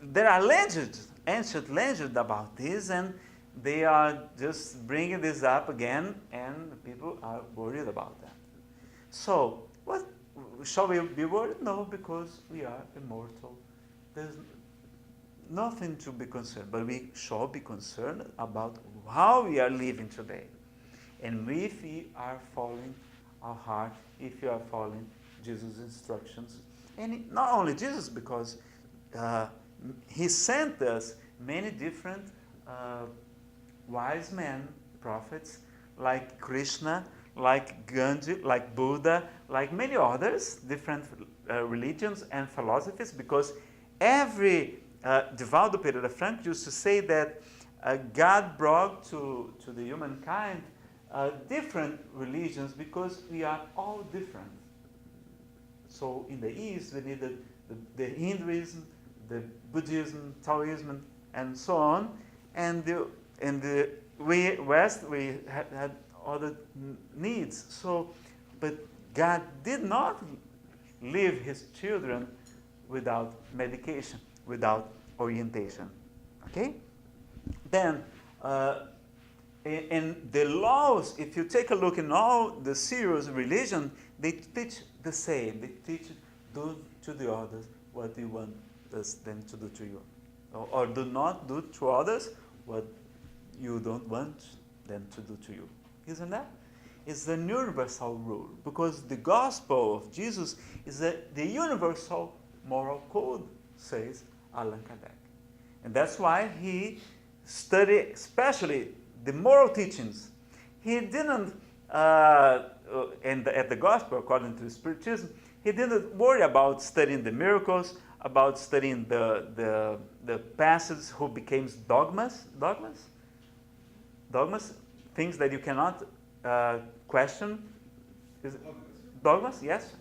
Speaker 1: there are legends, ancient legends about this, and they are just bringing this up again, and people are worried about that. So, what shall we be worried? No, because we are immortal. There's nothing to be concerned, but we shall be concerned about how we are living today. And if we are following our heart, if you are following Jesus' instructions. And not only Jesus, because he sent us many different wise men, prophets, like Krishna, like Gandhi, like Buddha, like many others, different religions and philosophies, because every Divaldo Pereira Franco used to say that God brought to the humankind different religions because we are all different. So in the East, we needed the Hinduism, the Buddhism, Taoism, and so on. And in the West, we had other needs. So, but God did not leave his children without medication, without orientation. Okay? Then, in the laws, if you take a look in all the serious religion, they teach the same. They teach, do to the others what you want them to do to you. Or do not do to others what you don't want them to do to you. Isn't that? It's the universal rule, because the gospel of Jesus is the universal moral code, says Allan Kardec. And that's why he studied especially the moral teachings. He didn't, at the gospel, according to Spiritism, he didn't worry about studying the miracles, about studying the passages who became dogmas, things that you cannot question. Dogmas, yes.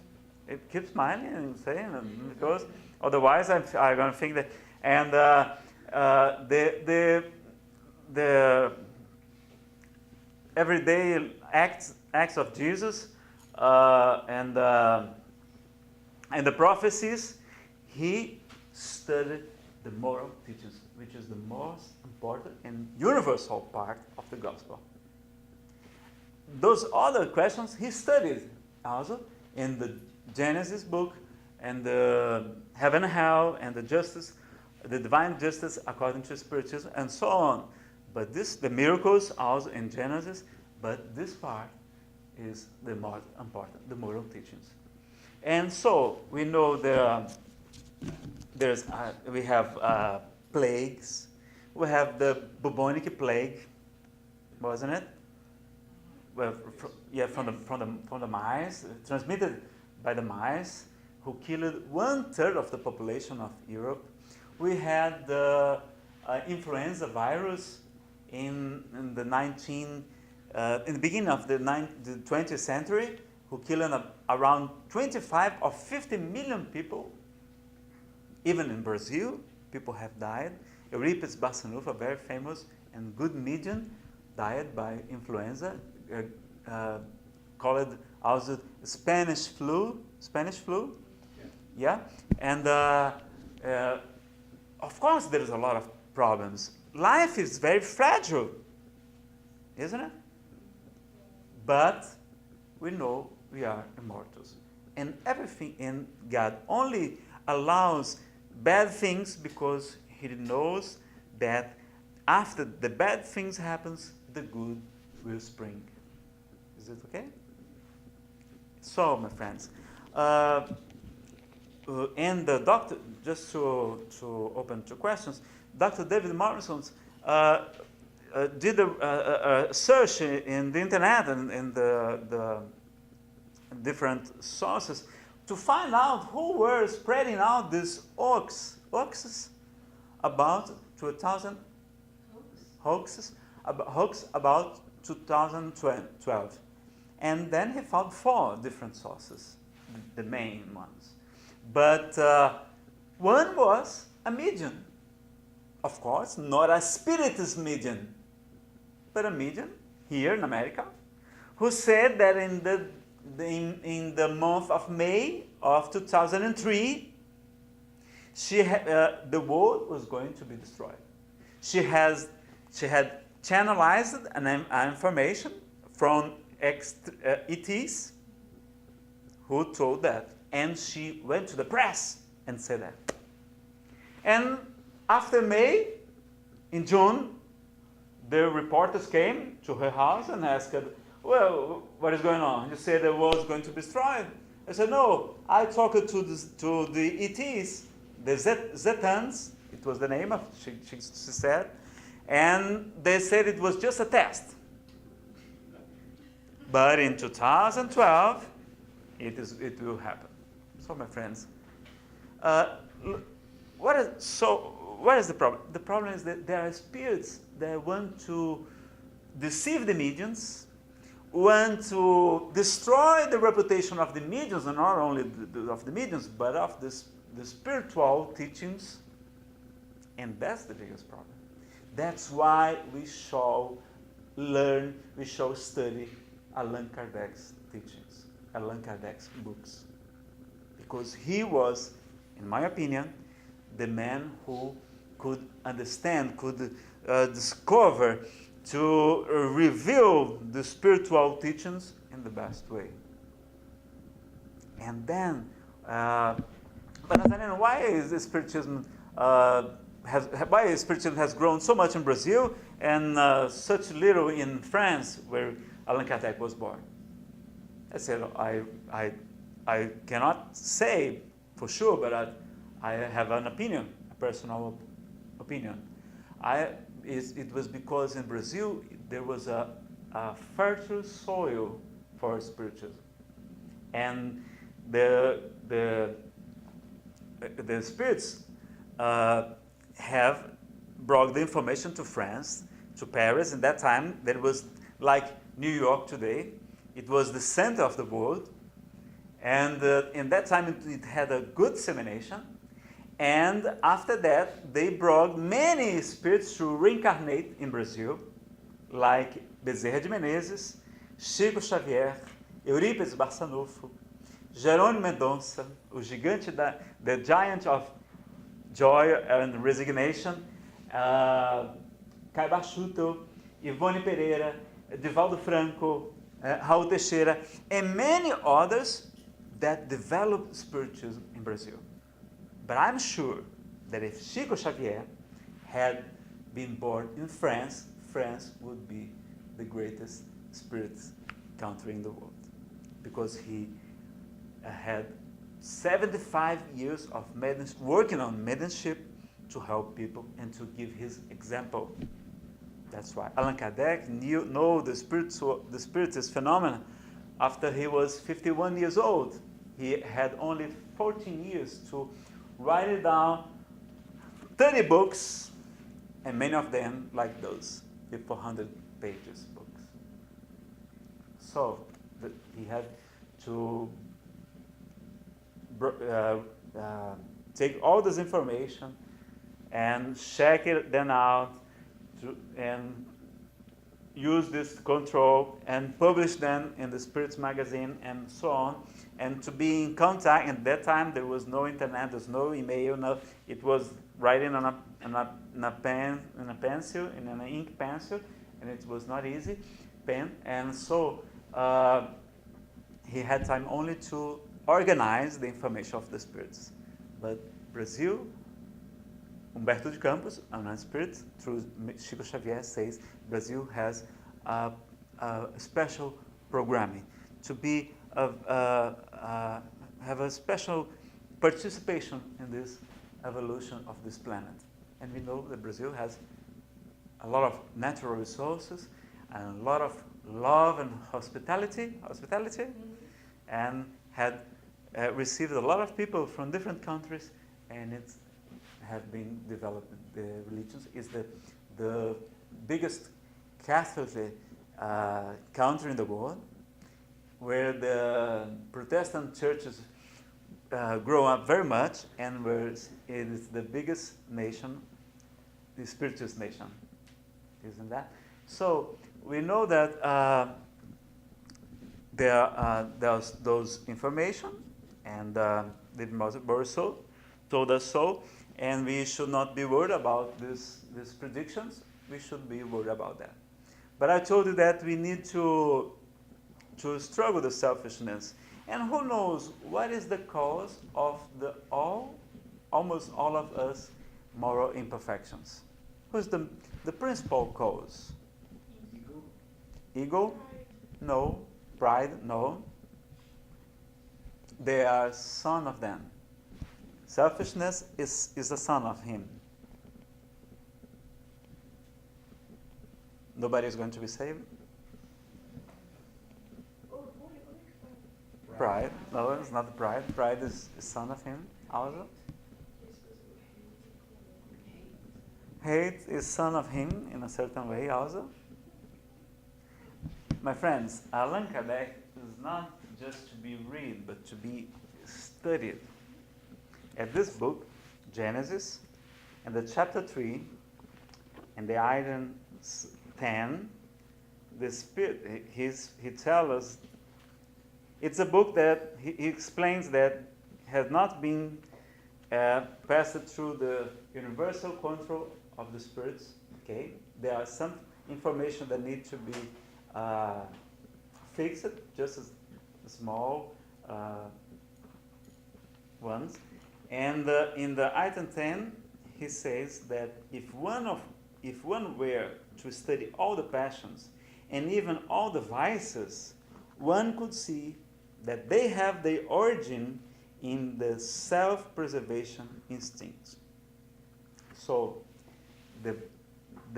Speaker 1: It keeps smiling and saying, because otherwise I'm going to think that. And the everyday acts of Jesus and the prophecies, he studied the moral teachings, which is the most important and universal part of the gospel. Those other questions he studied also in the Genesis book, and the heaven and hell, and the justice, the divine justice according to Spiritism, and so on. But the miracles also in Genesis, but this part is the most important, the moral teachings. And so we know we have plagues. We have the bubonic plague, wasn't it? Well, from the mice, transmitted by the mice, who killed 1/3 of the population of Europe. We had the influenza virus in the beginning of the 20th century, who killed around 25 or 50 million people. Even in Brazil, people have died. Euripides Barçanufo, a very famous and good medium, died by influenza, called also Spanish flu. Yeah. And of course, there is a lot of problems. Life is very fragile, isn't it? But we know we are immortals. And everything in God only allows bad things because he knows that after the bad things happens, the good will spring. Is it okay? So, my friends, and the doctor, just to open to questions, Dr. David Morrison did a search in the internet and in the different sources to find out who were spreading out these hoaxes about 2000 hoax about 2012. And then he found 4 different sources, the main ones. But one was a medium. Of course, not a spiritist medium, but a medium here in America, who said that in the in the month of May of 2003, the world was going to be destroyed. She had channelized an information from ETs who told that, and she went to the press and said that. And after May, in June, the reporters came to her house and asked her, well, what is going on? You said the world is going to be destroyed. I said, no, I talked to the ETs, the Zetans, it was the name of, she said, and they said it was just a test. But in 2012, it will happen. So, my friends, what is the problem? The problem is that there are spirits that want to deceive the mediums, want to destroy the reputation of the mediums, and not only of the mediums, but of the spiritual teachings. And that's the biggest problem. That's why we shall learn, we shall study Allan Kardec's teachings, Allan Kardec's books. Because he was, in my opinion, the man who could understand, could discover, to reveal the spiritual teachings in the best way. And then, but Nazareno, why is Spiritism Spiritism has grown so much in Brazil and such little in France, where Allan Kardec was born? I said, I cannot say for sure, but I have an opinion, a personal opinion. It was because in Brazil there was a fertile soil for Spiritism, and the spirits have brought the information to France, to Paris. In that time, that was like New York today. It was the center of the world, and in that time it had a good dissemination. And after that, they brought many spirits to reincarnate in Brazil, like Bezerra de Menezes, Chico Xavier, Eurípides Barçanufo, Jerônimo Mendonça, the giant of joy and resignation, Caio Bachuto, Ivone Pereira, Divaldo Franco, Raul Teixeira, and many others that developed Spiritism in Brazil. But I'm sure that if Chico Xavier had been born in France, France would be the greatest spirit country in the world, because he had 75 years of working on mediumship to help people and to give his example. That's why Allan Kardec knew the spiritist phenomena after he was 51 years old. He had only 14 years to write it down, 30 books, and many of them like those, the 400 pages books. So he had to take all this information and check it then out and use this control and publish them in the Spirits magazine and so on, and to be in contact. At that time there was no internet, there's no email, it was writing on a pencil, in an ink pencil, and it was not easy pen. And so he had time only to organize the information of the spirits. But Brazil, Humberto de Campos, an spirit, through Chico Xavier, says Brazil has a special programming to be have a special participation in this evolution of this planet. And we know that Brazil has a lot of natural resources and a lot of love and hospitality, and had received a lot of people from different countries, and it have been developing the religions. Is the biggest Catholic country in the world, where the Protestant churches grow up very much, and where it is the biggest nation, the Spiritist nation, isn't that? So we know that there's those information, and the Borisov told us so, and we should not be worried about these predictions. We should be worried about that. But I told you that we need to struggle with the selfishness. And who knows what is the cause of almost all of us moral imperfections? Who's the principal cause?
Speaker 4: Ego?
Speaker 1: Ego? No. Pride? No. They are son of them. Selfishness is a son of him. Nobody is going to be saved? Pride. No, it's not pride. Pride is son of him also. Hate is son of him in a certain way also. My friends, Allan Kardec is not just to be read, but to be studied. At this book, Genesis, and the chapter 3, and the item 10, the Spirit, he tells us, it's a book that he explains that has not been passed through the universal control of the spirits. Okay, there are some information that need to be fixed, just as small ones. And in the item 10, he says that if one were to study all the passions and even all the vices, one could see that they have their origin in the self-preservation instincts. So, the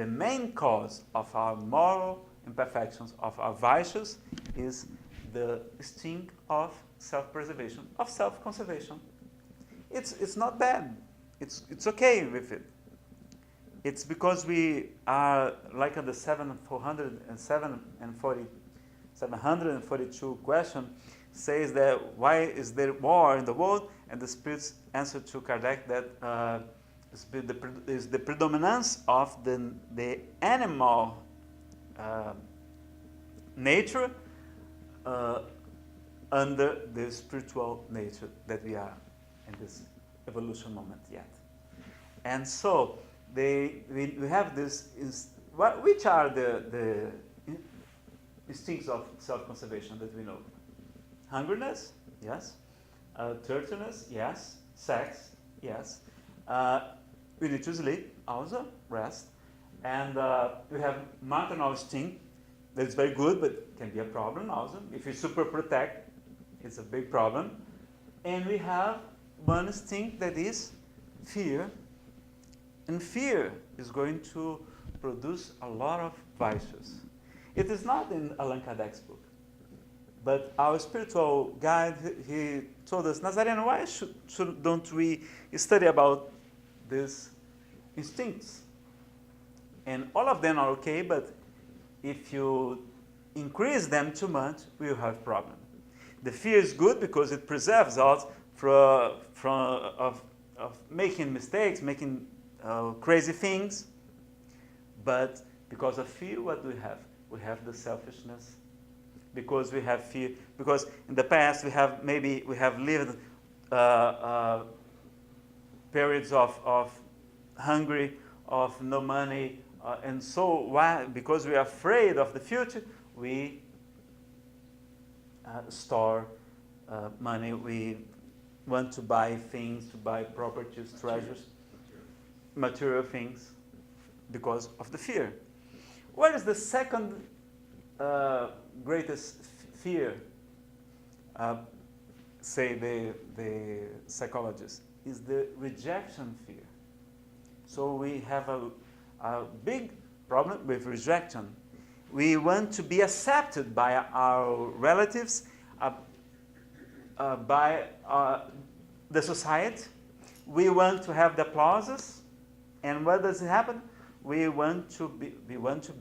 Speaker 1: main cause of our moral imperfections, of our vices, is the instinct of self-preservation, of self-conservation. It's not bad. It's okay with it. It's because we are like on the 742 question says that why is there war in the world, and the Spirit's answer to Kardec that is the predominance of the animal nature under the spiritual nature that we are in this evolution moment yet. And so we have this, which are the instincts of self-conservation that we know? Hungriness, yes. Thirstyness, yes. Sex, yes. We need to sleep, also, rest. And we have maternal instinct, that's very good, but can be a problem also. If you super protect, it's a big problem. And we have one instinct that is fear. And fear is going to produce a lot of vices. It is not in Allan Kardec's book. But our spiritual guide, he told us, Nazareno, why don't we study about these instincts? And all of them are okay, but if you increase them too much, we will have problem. The fear is good because it preserves us from making mistakes, making crazy things. But because of fear, what do we have? We have the selfishness. Because we have fear. Because in the past we have lived periods of hungry, of no money, and so why? Because we are afraid of the future, we store money. We want to buy things, to buy properties, treasures, material things, because of the fear. What is the second greatest fear? Say the psychologists, is the rejection fear. So we have a big problem with rejection. We want to be accepted by our relatives, by the society. We want to have the applauses, and what does it happen? We want to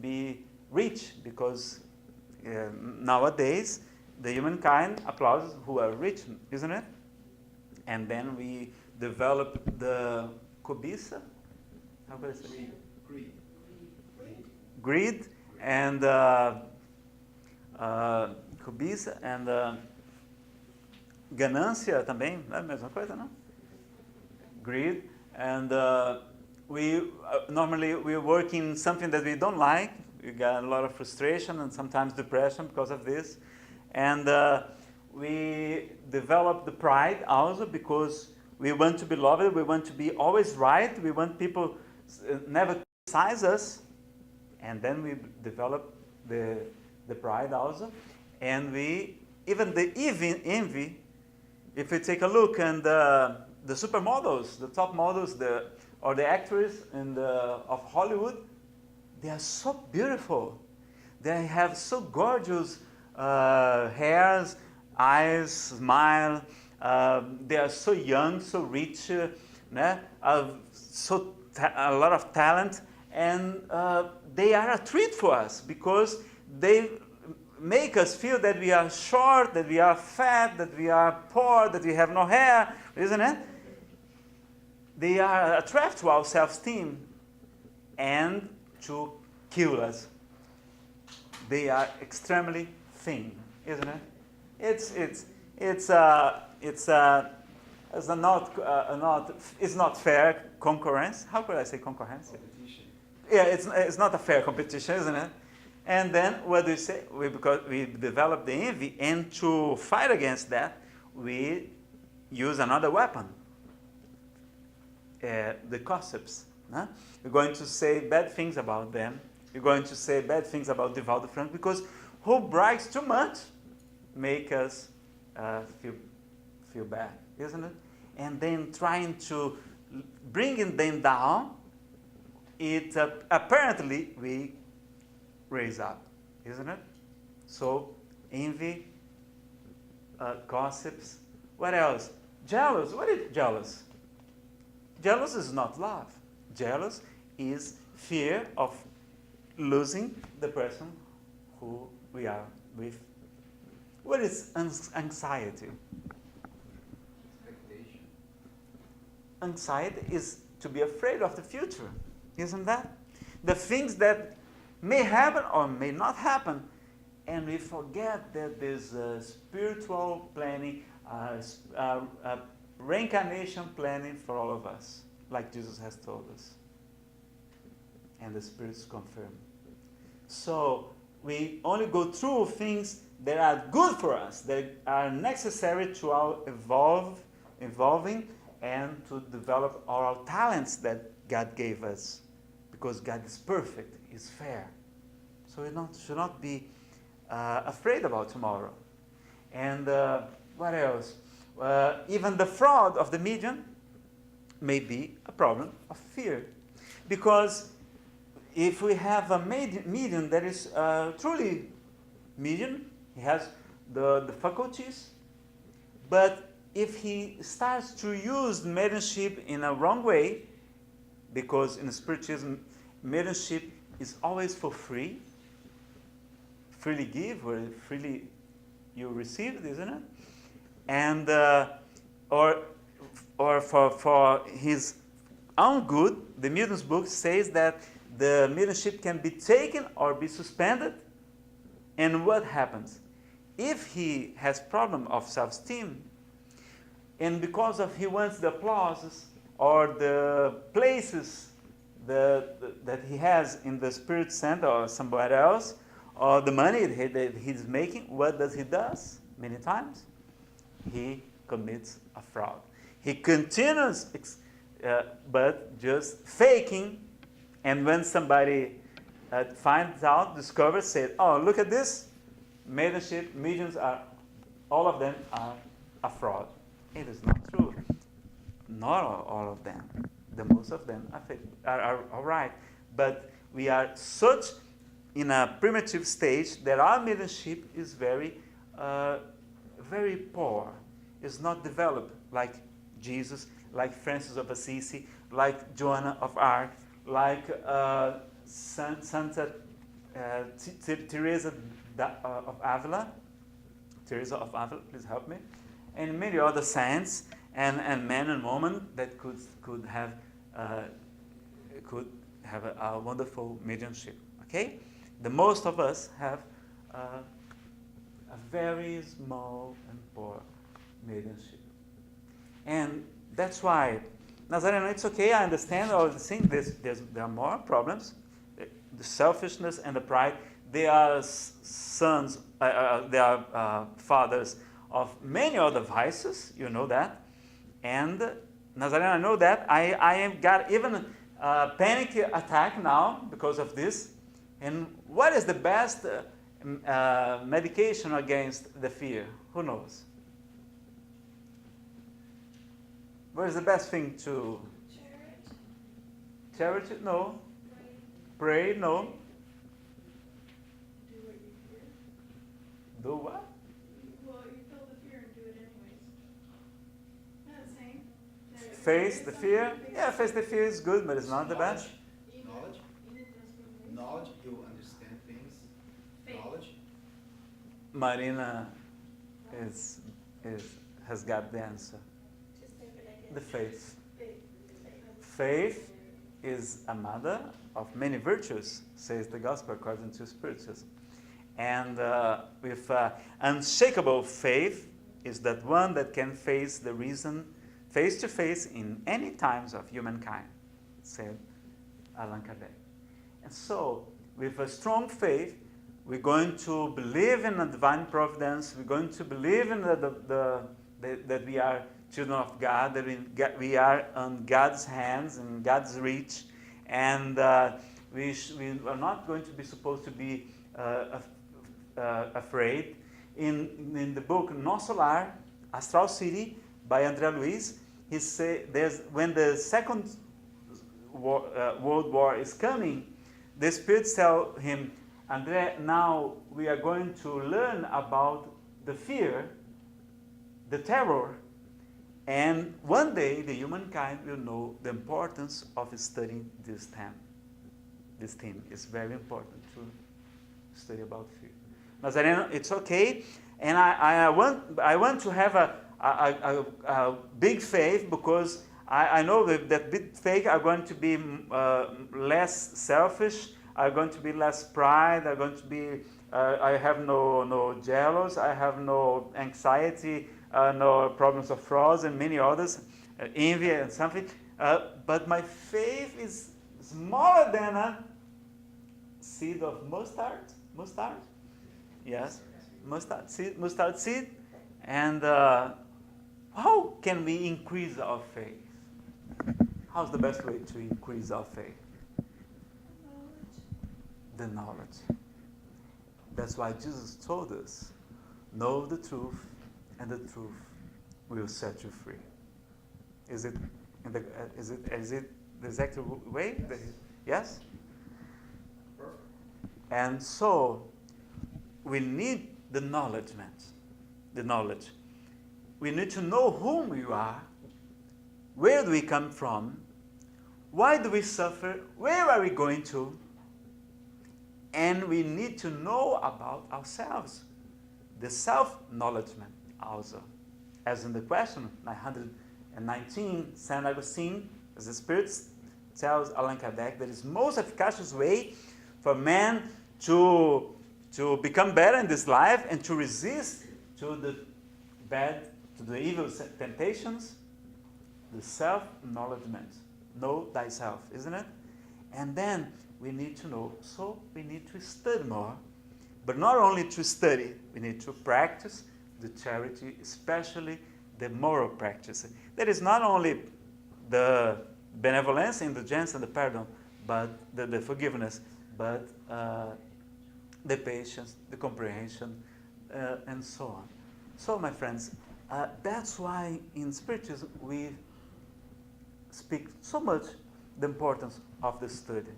Speaker 1: be rich, because nowadays the humankind applauds who are rich, isn't it? And then we develop the cobiça, how could I say? Greed. And cobiça and ganância também, é a mesma coisa, não? Greed. And normally we work in something that we don't like. We got a lot of frustration and sometimes depression because of this. And we develop the pride also because we want to be loved. We want to be always right. We want people never criticize us. And then we develop the pride also. And we, even the envy, if we take a look and the supermodels, the top models, or the actors of Hollywood, they are so beautiful. They have so gorgeous hairs, eyes, smile. They are so young, so rich, a lot of talent, and they are a treat for us because they make us feel that we are short, that we are fat, that we are poor, that we have no hair, isn't it? They are a threat to our self-esteem and to kill us. They are extremely thin, isn't it? It's not fair concurrence. How could I say concurrence?
Speaker 4: Competition.
Speaker 1: Yeah, it's not a fair competition, isn't it? And then what do we say? Because we develop the envy, and to fight against that, we use another weapon. The gossips. Huh? We're going to say bad things about them. We're going to say bad things about Divaldo Franco because who brags too much make us feel bad, isn't it? And then trying to bringing them down, it apparently we raise up, isn't it? So envy, gossips. What else? Jealous. What is jealous? Jealous is not love. Jealous is fear of losing the person who we are with. What is anxiety?
Speaker 4: Expectation.
Speaker 1: Anxiety is to be afraid of the future, isn't that? The things that may happen or may not happen, and we forget that there's a spiritual planning, reincarnation planning for all of us, like Jesus has told us. And the spirits confirm. So we only go through things that are good for us, that are necessary to our evolving and to develop our talents that God gave us. Because God is perfect, is fair. So we should not be afraid about tomorrow. And what else? Even the fraud of the medium may be a problem of fear. Because if we have a medium that is truly medium, he has the faculties, but if he starts to use mediumship in a wrong way, because in Spiritism, mediumship is always for free, freely give or freely you receive, isn't it? And or for his own good, the medium's book says that the mediumship can be taken or be suspended. And what happens? If he has problem of self-esteem, and because of he wants the applause or the places that he has in the spirit center or somewhere else, or the money that he's making, what does he do? Many times, he commits a fraud. He continues, but just faking. And when somebody finds out, discovers, says, "Oh, look at this! Mediumship, mediums all of them are a fraud." It is not true. Not all of them. The most of them are all right. But we are such in a primitive stage that our mediumship is very, very poor. It's not developed like Jesus, like Francis of Assisi, like Joanna of Arc, like Santa Teresa of Avila. Teresa of Avila, please help me. And many other saints and men and women that could have a wonderful mediumship. Okay, the most of us have a very small and poor mediumship. And that's why, Nazareno, it's okay, I understand all the things, there are more problems. The selfishness and the pride, they are sons, they are fathers of many other vices, you know that. And Nazareno, I know that. I have got even a panic attack now because of this. And what is the best medication against the fear? Who knows? What is the best thing to... Charity? No. Pray? No.
Speaker 2: Do what you fear.
Speaker 1: Do what?
Speaker 2: Well, you feel the fear and do it anyways. Not the same.
Speaker 1: Face the fear? Yeah, face the fear is good, but it's not the best.
Speaker 4: Knowledge. Knowledge, you understand things.
Speaker 2: Faith.
Speaker 4: Knowledge.
Speaker 1: Marina has got the answer.
Speaker 3: Just think it again.
Speaker 1: The faith.
Speaker 3: Faith.
Speaker 1: Faith is a mother of many virtues, says the Gospel according to Spiritism. And with unshakable faith is that one that can face the reason face to face in any times of humankind, said Allan Kardec. And so, with a strong faith, we're going to believe in a divine providence. We're going to believe in that we are children of God, that we are on God's hands, in God's reach, and we are not going to be supposed to be afraid. In the book No Solar, Astral City by André Luiz, he say when the Second World War is coming, the spirits tell him, André, now we are going to learn about the fear, the terror, and one day the humankind will know the importance of studying this theme. This theme is very important to study about fear. Nazareno, it's okay, and I want to have a big faith, because I know that big faith are going to be less selfish, are going to be less pride, are going to be, I have no jealous, I have no anxiety, no problems of frauds and many others, envy and something. But my faith is smaller than a seed of mustard. Mustard? Yes, mustard seed. And how can we increase our faith? How's the best way to increase our faith? The knowledge. That's why Jesus told us, know the truth, and the truth will set you free. Is it the exact way? Yes?
Speaker 4: Perfect.
Speaker 1: And so we need the knowledge. We need to know whom we are, where do we come from, why do we suffer, where are we going to, and we need to know about ourselves, the self-knowledgement also. As in the question 919, Saint Augustine, as the Spirit tells Allan Kardec, that is most efficacious way for man to become better in this life and to resist to the bad, to the evil temptations, the self-knowledgement. Know thyself, isn't it? And then we need to know, so we need to study more. But not only to study, we need to practice the charity, especially the moral practice. That is not only the benevolence, indulgence, and the pardon, but the forgiveness, but the patience, the comprehension, and so on. So, my friends, that's why in Spiritism we speak so much the importance of the study.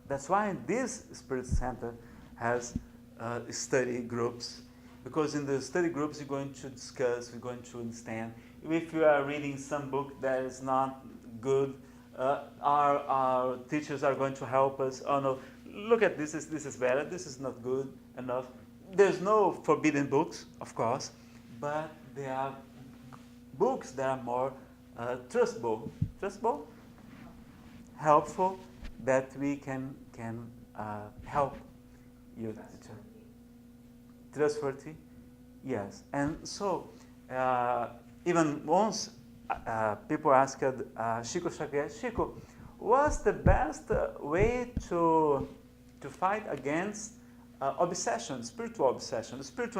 Speaker 1: That's why this Spirit Center has study groups, because in the study groups you're going to discuss, we're going to understand. If you are reading some book that is not good, our teachers are going to help us. Oh no, look at this is better, this is not good enough. There's no forbidden books, of course, but there are books that are more trustable, helpful, that we can help you. Trustworthy, Yes, and so even once people asked Chico Xavier, Chico, what's the best way to fight against obsession, spiritual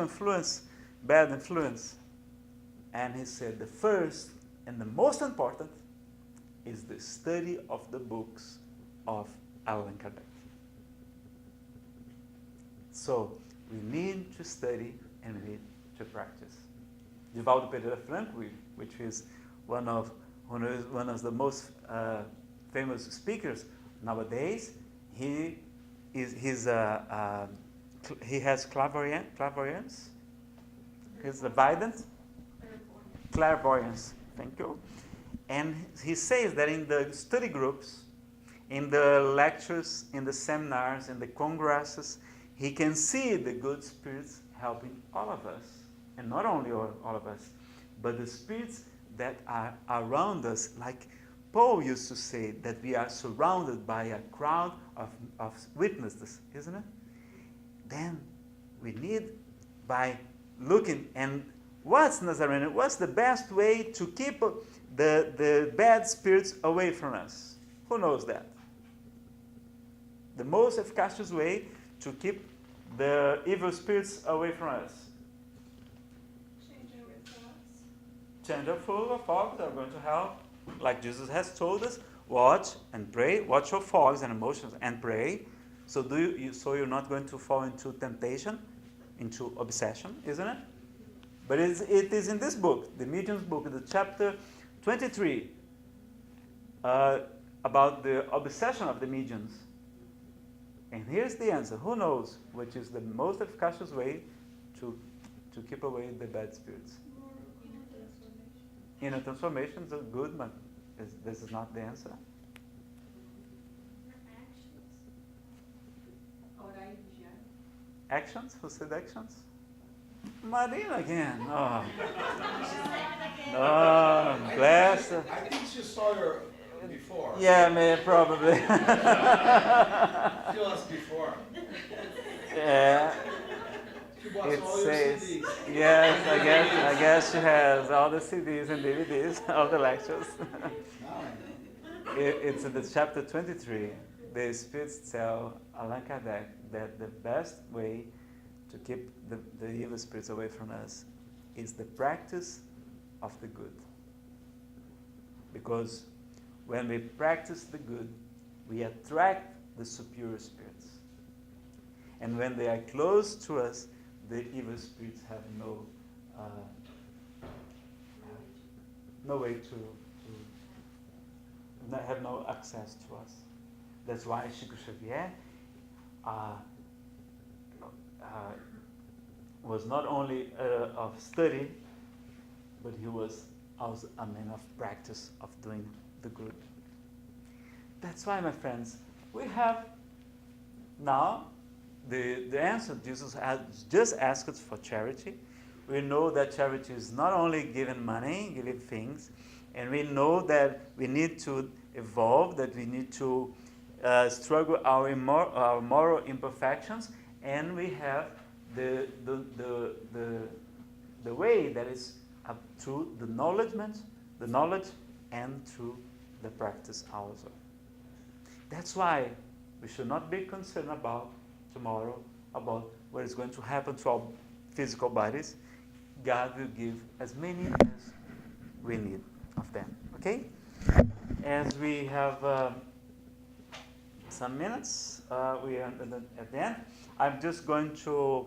Speaker 1: influence, bad influence? And he said the first and the most important is the study of the books of Allan Kardec. So we need to study and we need to practice. Divaldo Pereira Franco, which is one of the most famous speakers nowadays, he has clairvoyance. He's a vidant. Clairvoyance. Thank you. And he says that in the study groups, in the lectures, in the seminars, in the congresses, he can see the good spirits helping all of us. And not only all of us, but the spirits that are around us, like Paul used to say, that we are surrounded by a crowd of witnesses, isn't it? Then we need, by looking, and what's Nazareno? What's the best way to keep the bad spirits away from us? Who knows that? The most efficacious way to keep the evil spirits away from us.
Speaker 2: Change our thoughts.
Speaker 1: Change our thoughts are going to help. Like Jesus has told us, watch and pray. Watch your thoughts and emotions and pray. So so you're not going to fall into temptation, into obsession, isn't it? But it is in this book, the Medium's book, the chapter 23, about the obsession of the mediums. And here's the answer. Who knows which is the most efficacious way to keep away the bad spirits?
Speaker 2: More inner transformation.
Speaker 1: Inner transformation is good, but this is not the answer.
Speaker 3: Actions.
Speaker 1: Actions? Who said actions? Marina again. Oh, oh, bless her.
Speaker 4: I think she saw her before.
Speaker 1: Yeah, probably.
Speaker 4: She was before.
Speaker 1: Yeah.
Speaker 4: She bought
Speaker 1: It
Speaker 4: all your
Speaker 1: says,
Speaker 4: CDs.
Speaker 1: yes, I guess she has all the CDs and DVDs of the lectures.
Speaker 4: Now I know.
Speaker 1: It's in the chapter 23. The spirits tell Allan Kardec that the best way to keep the evil spirits away from us is the practice of the good. Because when we practice the good, we attract the superior spirits. And when they are close to us, the evil spirits have no way to have no access to us. That's why Chico Xavier was not only of study, but he was also a man of practice of doing the good. That's why, my friends, we have now the answer. Jesus has just asked us for charity. We know that charity is not only giving money, giving things, and we know that we need to evolve, that we need to struggle our moral imperfections, and we have the way that is through the knowledge and through the practice also. That's why we should not be concerned about tomorrow, about what is going to happen to our physical bodies. God will give as many as we need of them. Okay? As we have some minutes, we are at the end. I'm just going to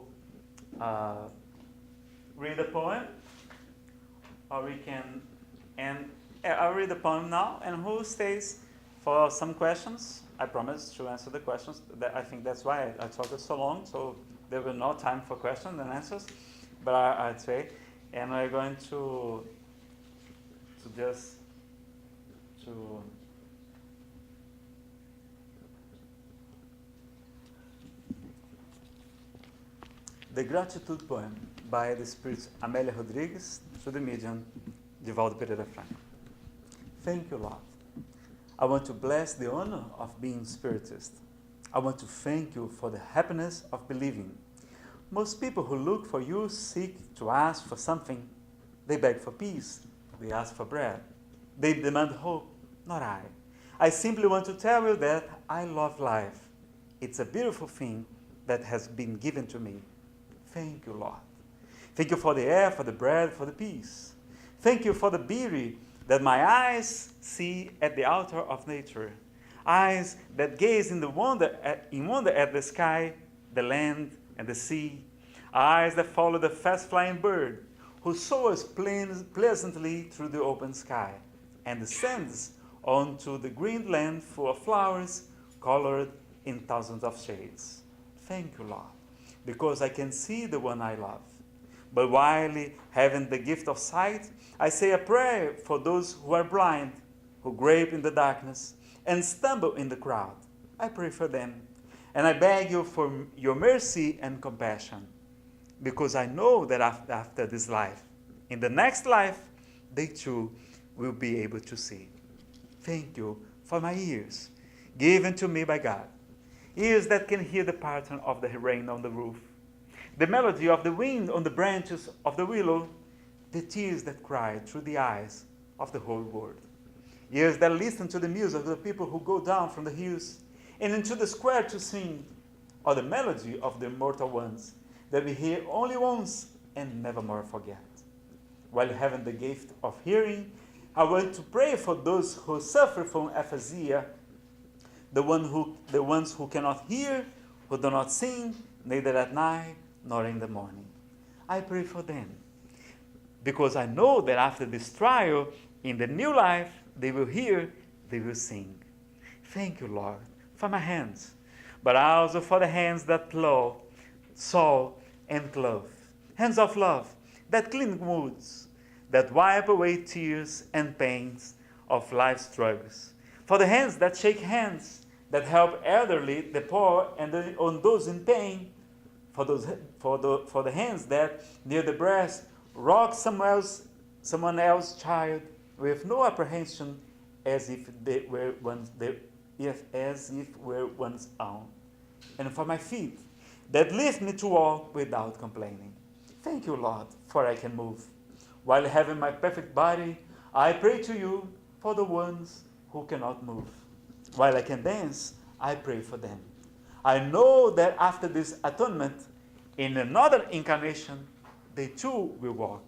Speaker 1: read a poem, or we can, and I'll read the poem now, and who stays for some questions? I promise to answer the questions. I think that's why I talked so long, so there will no time for questions and answers, but I'd say, and we're going to The Gratitude Poem by the spirits Amélia Rodrigues to the medium Divaldo Pereira Franco. Thank you, Lord. I want to bless the honor of being Spiritist. I want to thank you for the happiness of believing, Most people who look for you seek to ask for something. They beg for peace. They ask for bread. They demand hope. Not I. I simply want to tell you that I love life. It's a beautiful thing that has been given to me. Thank you, Lord. Thank you for the air, for the bread, for the peace. Thank you for the beauty that my eyes see at the altar of nature. Eyes that gaze in wonder at the sky, the land, and the sea. Eyes that follow the fast-flying bird who soars pleasantly through the open sky and descends onto the green land full of flowers colored in thousands of shades. Thank you, Lord, because I can see the one I love. But while having the gift of sight, I say a prayer for those who are blind, who grope in the darkness, and stumble in the crowd. I pray for them, and I beg you for your mercy and compassion, because I know that after this life, in the next life, they too will be able to see. Thank you for my ears, given to me by God, ears that can hear the pattern of the rain on the roof, the melody of the wind on the branches of the willow, the tears that cry through the eyes of the whole world. Ears that listen to the music of the people who go down from the hills and into the square to sing, or the melody of the immortal ones that we hear only once and never more forget. While having the gift of hearing, I want to pray for those who suffer from aphasia, the ones who cannot hear, who do not sing, neither at night nor in the morning. I pray for them, because I know that after this trial, in the new life, they will hear, they will sing. Thank you, Lord, for my hands, but also for the hands that plow, saw, and clothe. Hands of love that clean wounds, that wipe away tears and pains of life's struggles. For the hands that shake hands, that help elderly, the poor, and on those in pain. For the hands that, near the breast, rock someone else's child with no apprehension, as if were one's own. And for my feet that lift me to walk without complaining. Thank you, Lord, for I can move. While having my perfect body, I pray to you for the ones who cannot move. While I can dance, I pray for them. I know that after this atonement, in another incarnation, they too will walk.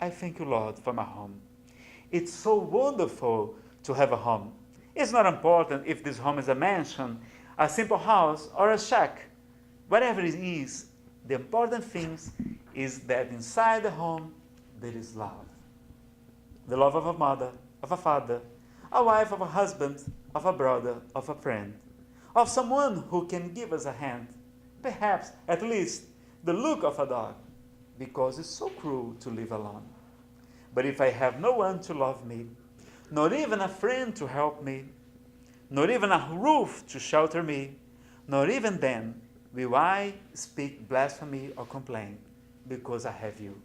Speaker 1: I thank you, Lord, for my home. It's so wonderful to have a home. It's not important if this home is a mansion, a simple house, or a shack. Whatever it is, the important thing is that inside the home there is love. The love of a mother, of a father, a wife, of a husband, of a brother, of a friend, of someone who can give us a hand, perhaps at least the look of a dog, because it's so cruel to live alone. But if I have no one to love me, not even a friend to help me, not even a roof to shelter me, not even then will I speak blasphemy or complain, because I have you.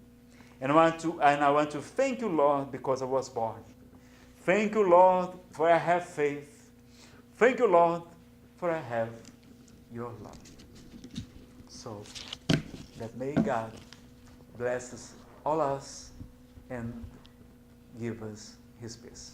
Speaker 1: And I want to thank you, Lord, because I was born. Thank you, Lord, for I have faith. Thank you, Lord, for I have your love. So that may God bless us, all us, and give us his peace.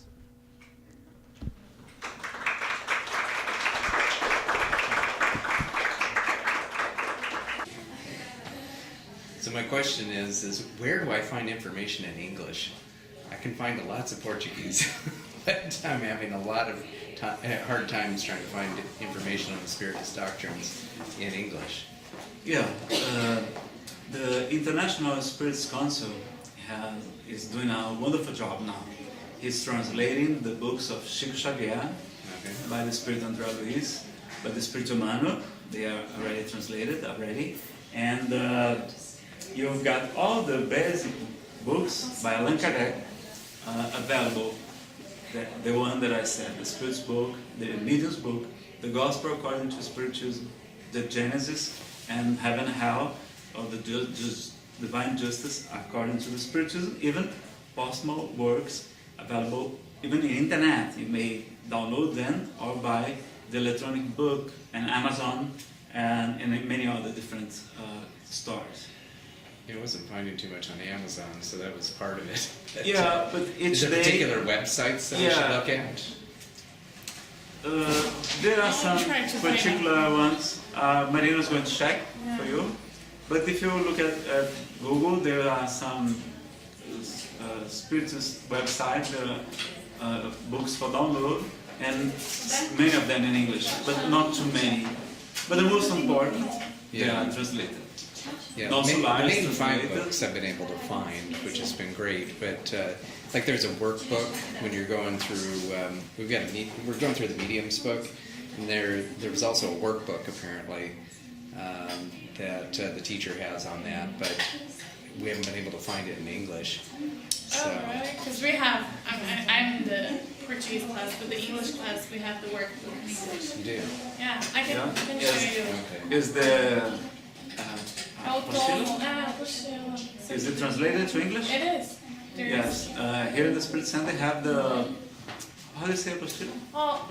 Speaker 5: So my question is where do I find information in English? I can find lots of Portuguese, but I'm having a lot of hard times trying to find information on the Spiritist doctrines in English.
Speaker 1: Yeah, the International Spirits Council is doing a wonderful job now. He's translating the books of Chico Xavier by the Spirit André Luiz, by the Spirit Humano. They are already translated already, and you've got all the basic books by Allan Kardec available. The one that I said, the Spirit's book, the Medium's book, the Gospel according to Spiritism, the Genesis, and Heaven and Hell, or the Divine Justice according to the Spiritism, even Postmal works available even in internet. You may download them or buy the electronic book and Amazon and many other different stores.
Speaker 5: I wasn't finding too much on Amazon, so that was part of it.
Speaker 1: Yeah, but each
Speaker 5: Is there
Speaker 1: day
Speaker 5: particular websites that we should
Speaker 1: Yeah.
Speaker 5: look at?
Speaker 1: there are
Speaker 6: I'm
Speaker 1: some
Speaker 6: trying to find
Speaker 1: particular ones. Marina's going to check for
Speaker 6: Yeah.
Speaker 1: you. But if you look at Google, there are some Spiritist websites, there are books for download, and many of them in English, but not too many. But the most important, they
Speaker 5: Yeah.
Speaker 1: are translated.
Speaker 5: Yeah,
Speaker 1: Not
Speaker 5: the
Speaker 1: so
Speaker 5: main,
Speaker 1: large,
Speaker 5: the main five
Speaker 1: translated.
Speaker 5: books I've been able to find, which has been great. But like, there's a workbook when you're going through. We're going through the Mediums book, and there was also a workbook apparently that the teacher has on that, but we haven't been able to find it in English. So
Speaker 6: Oh, really? Because we have, I'm in the Portuguese class, but the English class, we have the workbook in English.
Speaker 5: you do.
Speaker 6: Yeah, I can,
Speaker 1: Yeah?
Speaker 6: I can
Speaker 1: Yes.
Speaker 6: show you.
Speaker 5: Okay.
Speaker 1: Is the
Speaker 6: Automo, apostila.
Speaker 1: is it translated to English?
Speaker 6: It is. There is.
Speaker 1: Yes. Here in the Spirit Center, they have the how do you say apostille?
Speaker 6: Well,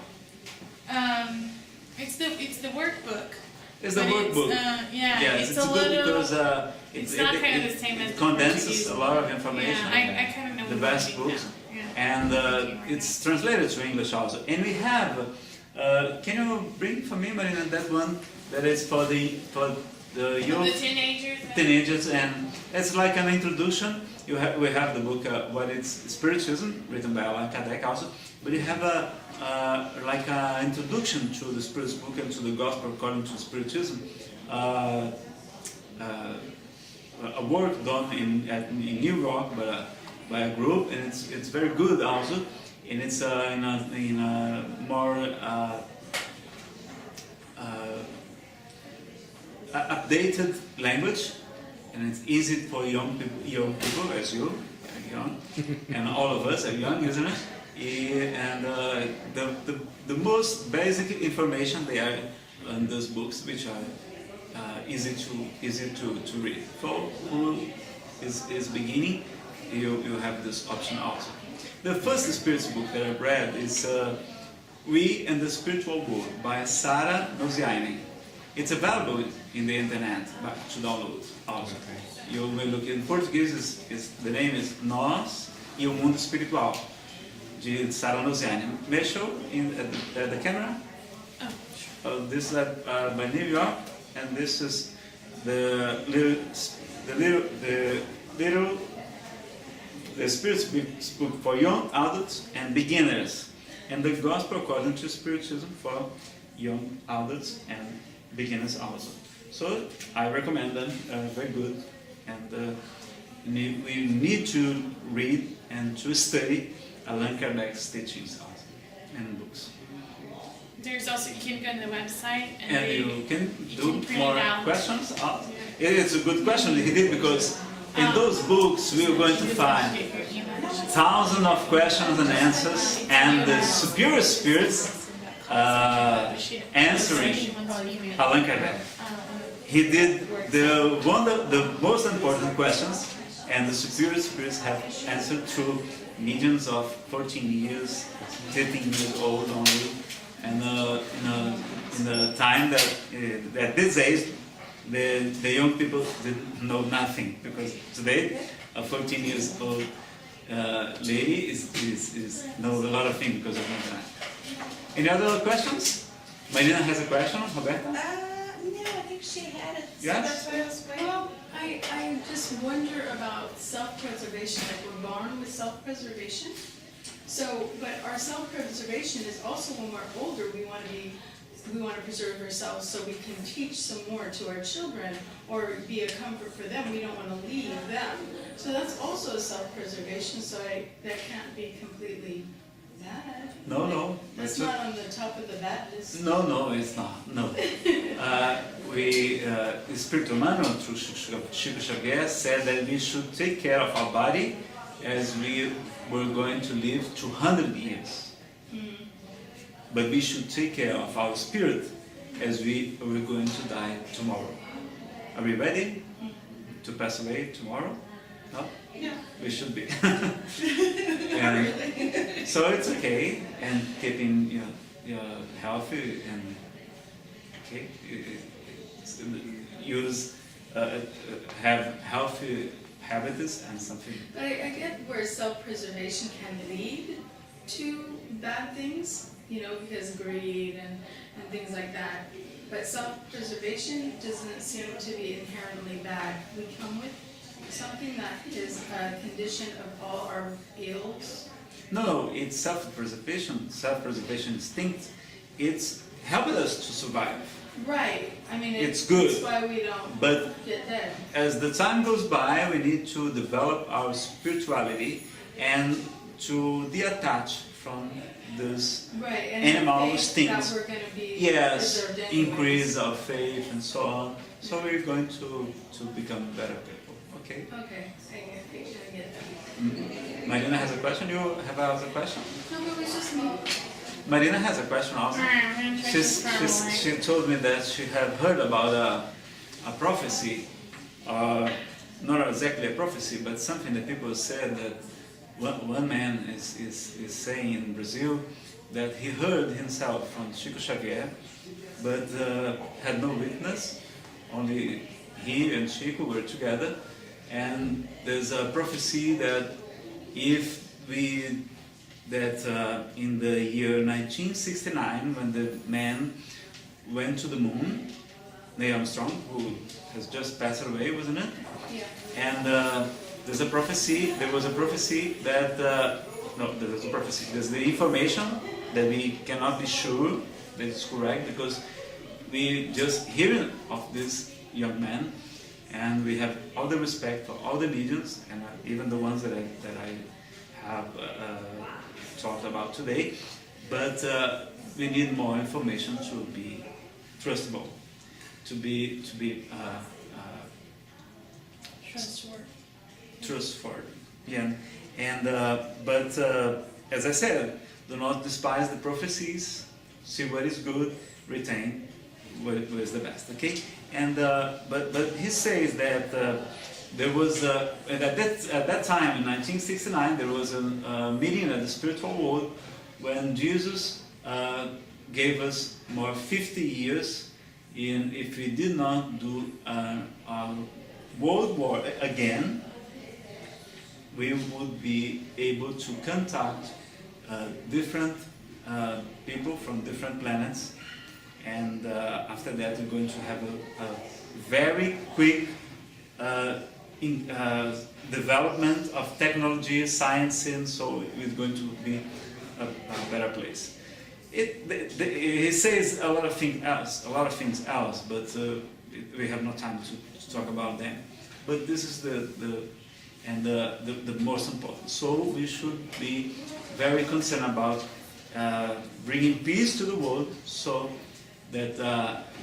Speaker 6: it's the workbook.
Speaker 1: It's the
Speaker 6: but
Speaker 1: workbook.
Speaker 6: Yeah,
Speaker 1: Yes,
Speaker 6: it's
Speaker 1: it's
Speaker 6: a
Speaker 1: good
Speaker 6: little.
Speaker 1: because
Speaker 6: it's not kind of the same as
Speaker 1: it
Speaker 6: the
Speaker 1: condenses
Speaker 6: Portuguese
Speaker 1: a lot of
Speaker 6: one.
Speaker 1: information.
Speaker 6: Yeah, I kind of know
Speaker 1: The
Speaker 6: what
Speaker 1: best
Speaker 6: you mean
Speaker 1: books.
Speaker 6: now. Yeah.
Speaker 1: And
Speaker 6: Thinking right
Speaker 1: it's translated to English also. And we have, can you bring for me, Marina, that one that is for the
Speaker 6: The
Speaker 1: youth,
Speaker 6: teenagers.
Speaker 1: teenagers, and it's like an introduction. We have the book, what it's Spiritism, written by Allan Kardec also, but you have like an introduction to the Spiritist book and to the Gospel according to Spiritism. A work done in New York by a group, and it's very good also, and it's in a more updated language, and it's easy for young people as you are young, and all of us are young, isn't it? And the most basic information they are in those books, which are easy to read. For who is beginning, you have this option also. The first Spiritist book that I've read is We and the Spiritual World by Sarah Noziani. It's available in the internet to download also.
Speaker 5: Okay.
Speaker 1: You may look in Portuguese, the name is Nós e o Mundo Espiritual, de Sarah Noziani. May I show at the camera?
Speaker 6: Oh, sure.
Speaker 1: This is by New York, and this is the Spirit's book for young adults and beginners, and the Gospel according to Spiritism for young adults and beginners also. So I recommend them, very good, and we need to read and to study Allan Kardec's teachings also, and books.
Speaker 6: There's also, you can go on the website and,
Speaker 1: And you can
Speaker 6: you
Speaker 1: do
Speaker 6: can print
Speaker 1: more
Speaker 6: it out.
Speaker 1: questions. It's a good question he did, because in those books we are going to find thousands of questions and answers, and the superior spirits answering Allan Kardec. He did the most important questions, and the superior spirits have answered through mediums of 14 years, 13 years old only, and in the time that at this age the young people didn't know nothing, because today a 14 years old lady knows a lot of things because of internet. Any other questions? Marina has a question, Roberta?
Speaker 3: No, I think she had it. So
Speaker 1: Yes?
Speaker 3: that's why I was waiting.
Speaker 2: Well, I just wonder about self-preservation, like we're born with self-preservation. So, but our self-preservation is also when we're older, we want to preserve ourselves so we can teach some more to our children or be a comfort for them. We don't want to leave them. So that's also a self-preservation, so that can't be completely bad.
Speaker 1: No.
Speaker 2: That's
Speaker 1: It's
Speaker 2: not on the top of the bad list.
Speaker 1: No, it's not. No. Espírito Humano, through Chico Xavier, said that we should take care of our body as we were going to live 200 years. But we should take care of our spirit as we were going to die tomorrow. Are we ready to pass away tomorrow? No?
Speaker 2: Yeah.
Speaker 1: We should be. And so it's okay, and keeping healthy, and okay, use have healthy habits and something.
Speaker 2: But I get where self-preservation can lead to bad things, you know, because greed and things like that. But self-preservation doesn't seem to be inherently bad. We come with something that is a condition of all our ills.
Speaker 1: No, it's self-preservation, self-preservation instinct. It's helping us to survive.
Speaker 2: Right. I mean,
Speaker 1: It's good,
Speaker 2: That's why we don't
Speaker 1: but
Speaker 2: get dead.
Speaker 1: as the time goes by, we need to develop our spirituality and to detach from this
Speaker 2: Right. And
Speaker 1: animal
Speaker 2: faith
Speaker 1: instincts.
Speaker 2: that we're going to be
Speaker 1: Yes,
Speaker 2: preserved anyways.
Speaker 1: increase our faith and so on. So we're going to become better people. Okay.
Speaker 2: Okay. I get that.
Speaker 1: Marina has a question. You have a question?
Speaker 2: No, but it was just me.
Speaker 1: Marina has a question also. She told me that she had heard about a prophecy, not exactly a prophecy, but something that people said that one man is saying in Brazil that he heard himself from Chico Xavier, but had no witness, only he and Chico were together, and there's a prophecy that if we in the year 1969, when the man went to the moon, Neil Armstrong, who has just passed away, wasn't it?
Speaker 2: Yeah.
Speaker 1: And there was a prophecy that, there's the information that we cannot be sure that it's correct, because we just hearing of this young man, and we have all the respect for all the mediums, and even the ones that I have talked about today, but we need more information to be trustable, to be trustworthy. Yeah, and but as I said, do not despise the prophecies. See what is good, retain what is the best. Okay, and but he says that. There was, at that time in 1969, there was a meeting at the spiritual world when Jesus gave us more 50 years if we did not do a world war again, we would be able to contact different people from different planets, and after that we're going to have a very quick development of technology, science, and so it's going to be a better place. He says a lot of things else, but we have no time to talk about them. But this is the most important. So we should be very concerned about bringing peace to the world, so that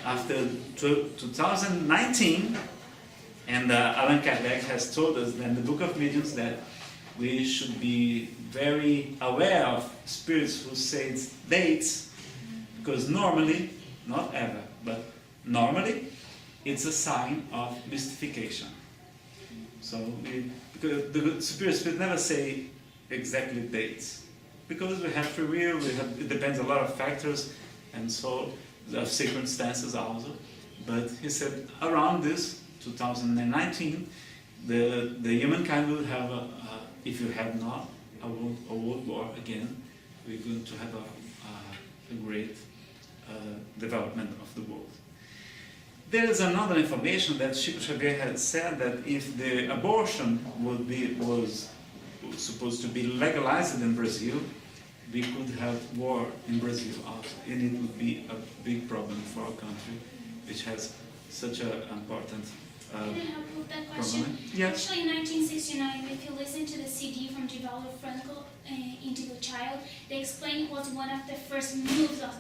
Speaker 1: after 2019. And Allan Kardec has told us in the Book of Mediums that we should be very aware of spirits who say dates, because normally, not ever, but normally, it's a sign of mystification. So, because the spirits will never say exactly dates, because we have free will, it depends on a lot of factors, and so of circumstances also. But he said around this 2019, the humankind will have if you have not a world war again, we're going to have a great development of the world. There is another information that Chico Xavier had said, that if the abortion was supposed to be legalized in Brazil, we could have war in Brazil also, and it would be a big problem for our country, which has such an important
Speaker 7: Can I help with that question?
Speaker 1: problem. Yes.
Speaker 7: Actually, in 1969, if you listen to the CD from Divaldo Franco, Into the Child, they explain it was one of the first moves of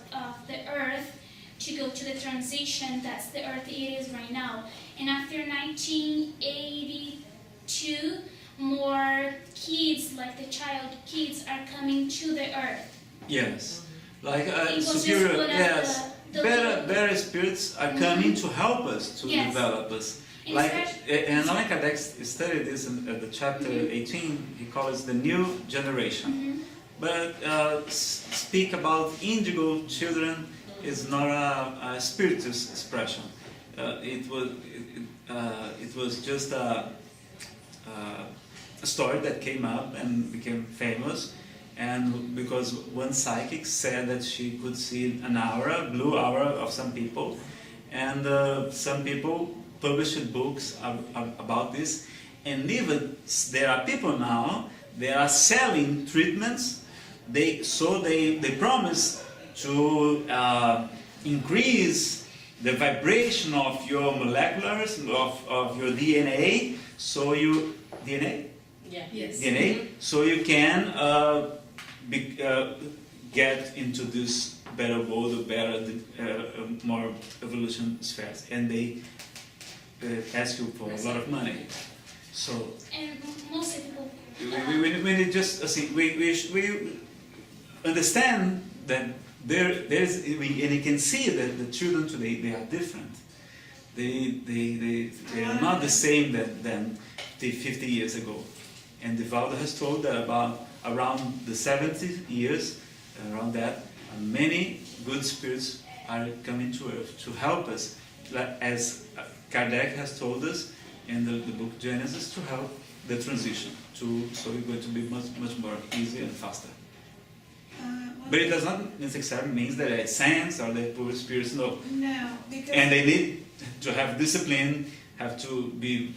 Speaker 7: the Earth to go to the transition that's the Earth it is right now. And after 1982, more kids, like the child kids, are coming to the Earth.
Speaker 1: Yes, like
Speaker 7: It was
Speaker 1: superior.
Speaker 7: just one of
Speaker 1: Yes,
Speaker 7: the
Speaker 1: better spirits are coming to help us to
Speaker 7: Yes.
Speaker 1: develop us.
Speaker 7: In
Speaker 1: Like,
Speaker 7: fact-
Speaker 1: and Allan Kardec studied this in the chapter 18. He calls it the new generation. But speak about indigo children is not a spiritist expression. it was just a story that came up and became famous, and because one psychic said that she could see an aura, blue aura of some people, and some people published books about this, and even there are people now, they are selling treatments. They promise to increase the vibration of your moleculars, of your DNA, so you DNA.
Speaker 6: Yeah. Yes.
Speaker 1: DNA, so you can get into this better world, or better, more evolution spheres, and they ask you for a lot of money. So
Speaker 7: And most people.
Speaker 1: we just we understand that there's and you can see that the children today, they are different. They are not the same than 50 years ago. And Divaldo has told that about around the 70 years, around that, many good spirits are coming to Earth to help us, as Kardec has told us in the book Genesis, to help the transition, so it's going to be much more easy and faster. But it does not necessarily mean that they're saints or they're poor spirits, no.
Speaker 2: No, because
Speaker 1: And they need to have discipline, have to be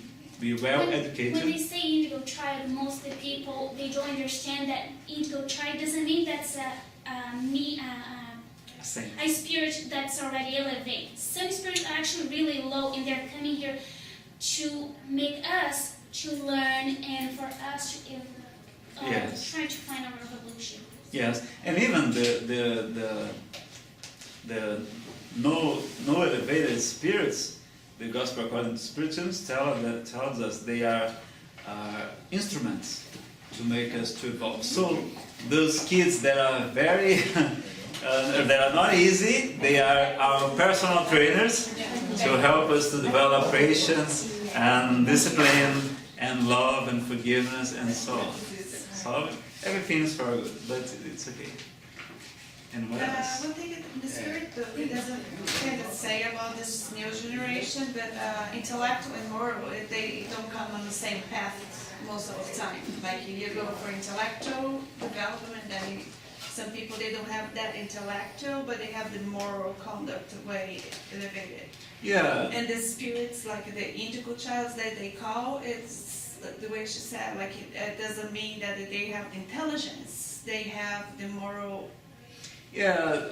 Speaker 1: well
Speaker 7: When
Speaker 1: educated.
Speaker 7: they say indigo child, most of the people, they don't understand that indigo child doesn't mean that's a
Speaker 1: Saint.
Speaker 7: spirit that's already elevated. Some spirits are actually really low, and they're coming here to make us to learn and for us to
Speaker 1: Yes.
Speaker 7: try to find our evolution.
Speaker 1: Yes, and even the no elevated spirits, the Gospel according to Spiritism tells us they are instruments to make us to evolve. So those kids that are very that are not easy, they are our personal trainers to help us to develop patience and discipline and love and forgiveness and so on. So everything is for good, but it's okay. And what else?
Speaker 8: One thing in the spirit book, it doesn't kind of say about this new generation, but intellectual and moral, they don't come on the same path most of the time. Like you go for intellectual development, then some people, they don't have that intellectual, but they have the moral conduct way elevated.
Speaker 1: Yeah.
Speaker 8: And the spirits, like the indigo childs that they call, it's the way she said, like it doesn't mean that they have intelligence, they have the moral.
Speaker 1: Yeah,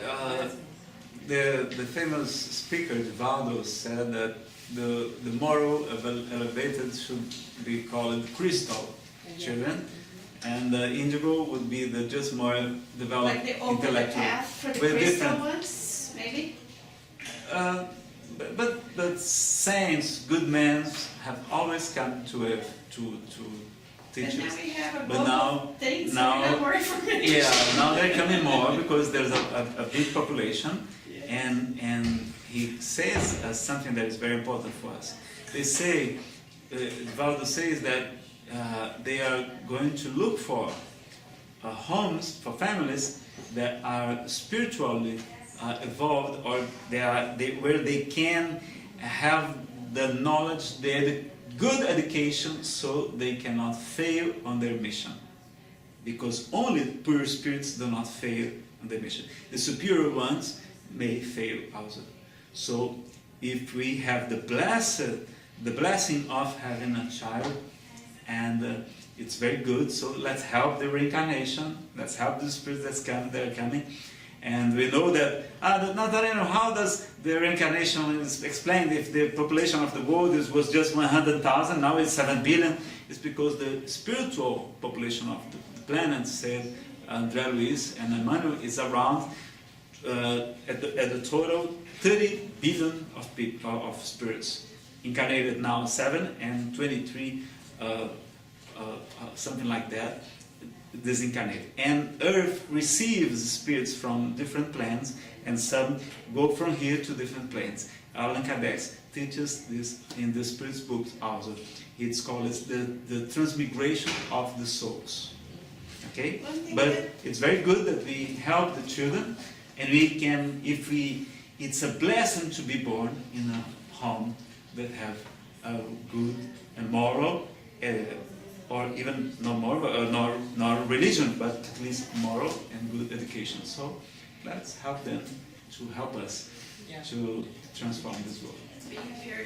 Speaker 1: the famous speaker Divaldo said that the moral elevated should be called crystal children, and indigo would be the just more developed
Speaker 8: Like they open the
Speaker 1: intellectual.
Speaker 8: path for the
Speaker 1: But
Speaker 8: crystal
Speaker 1: different.
Speaker 8: ones, maybe?
Speaker 1: But saints, good men, have always come to Earth to teach
Speaker 8: And now
Speaker 1: us.
Speaker 8: we have a
Speaker 1: But
Speaker 8: global
Speaker 1: now-
Speaker 8: thing, so
Speaker 1: now-
Speaker 8: we have more information.
Speaker 1: Yeah, now they're coming more because there's a big population, and he says something that is very important for us. They say, Valdo says that they are going to look for homes for families that are spiritually evolved, or where they can have the knowledge, the good education, so they cannot fail on their mission. Because only pure spirits do not fail on their mission. The superior ones may fail also. So if we have the blessing of having a child, and it's very good, so let's help the reincarnation, let's help the spirits that are coming. And we know that, Nazareno, how does the reincarnation is explained if the population of the world was just 100,000, now it's 7 billion? It's because the spiritual population of the planet, said André Luiz and Emmanuel, is around, at the total, 30 billion of people, of spirits. Incarnated now 7 and 23, something like that, disincarnated. And Earth receives spirits from different planes, and some go from here to different planes. Allan Kardec teaches this in the Spirit's books also. It's called the transmigration of the souls. Okay? But it's very good that we help the children, and we can, it's a blessing to be born in a home that have a good and moral, or even not moral, not religion, but at least moral and good education. So let's help them to help us to transform this world.
Speaker 2: Being pure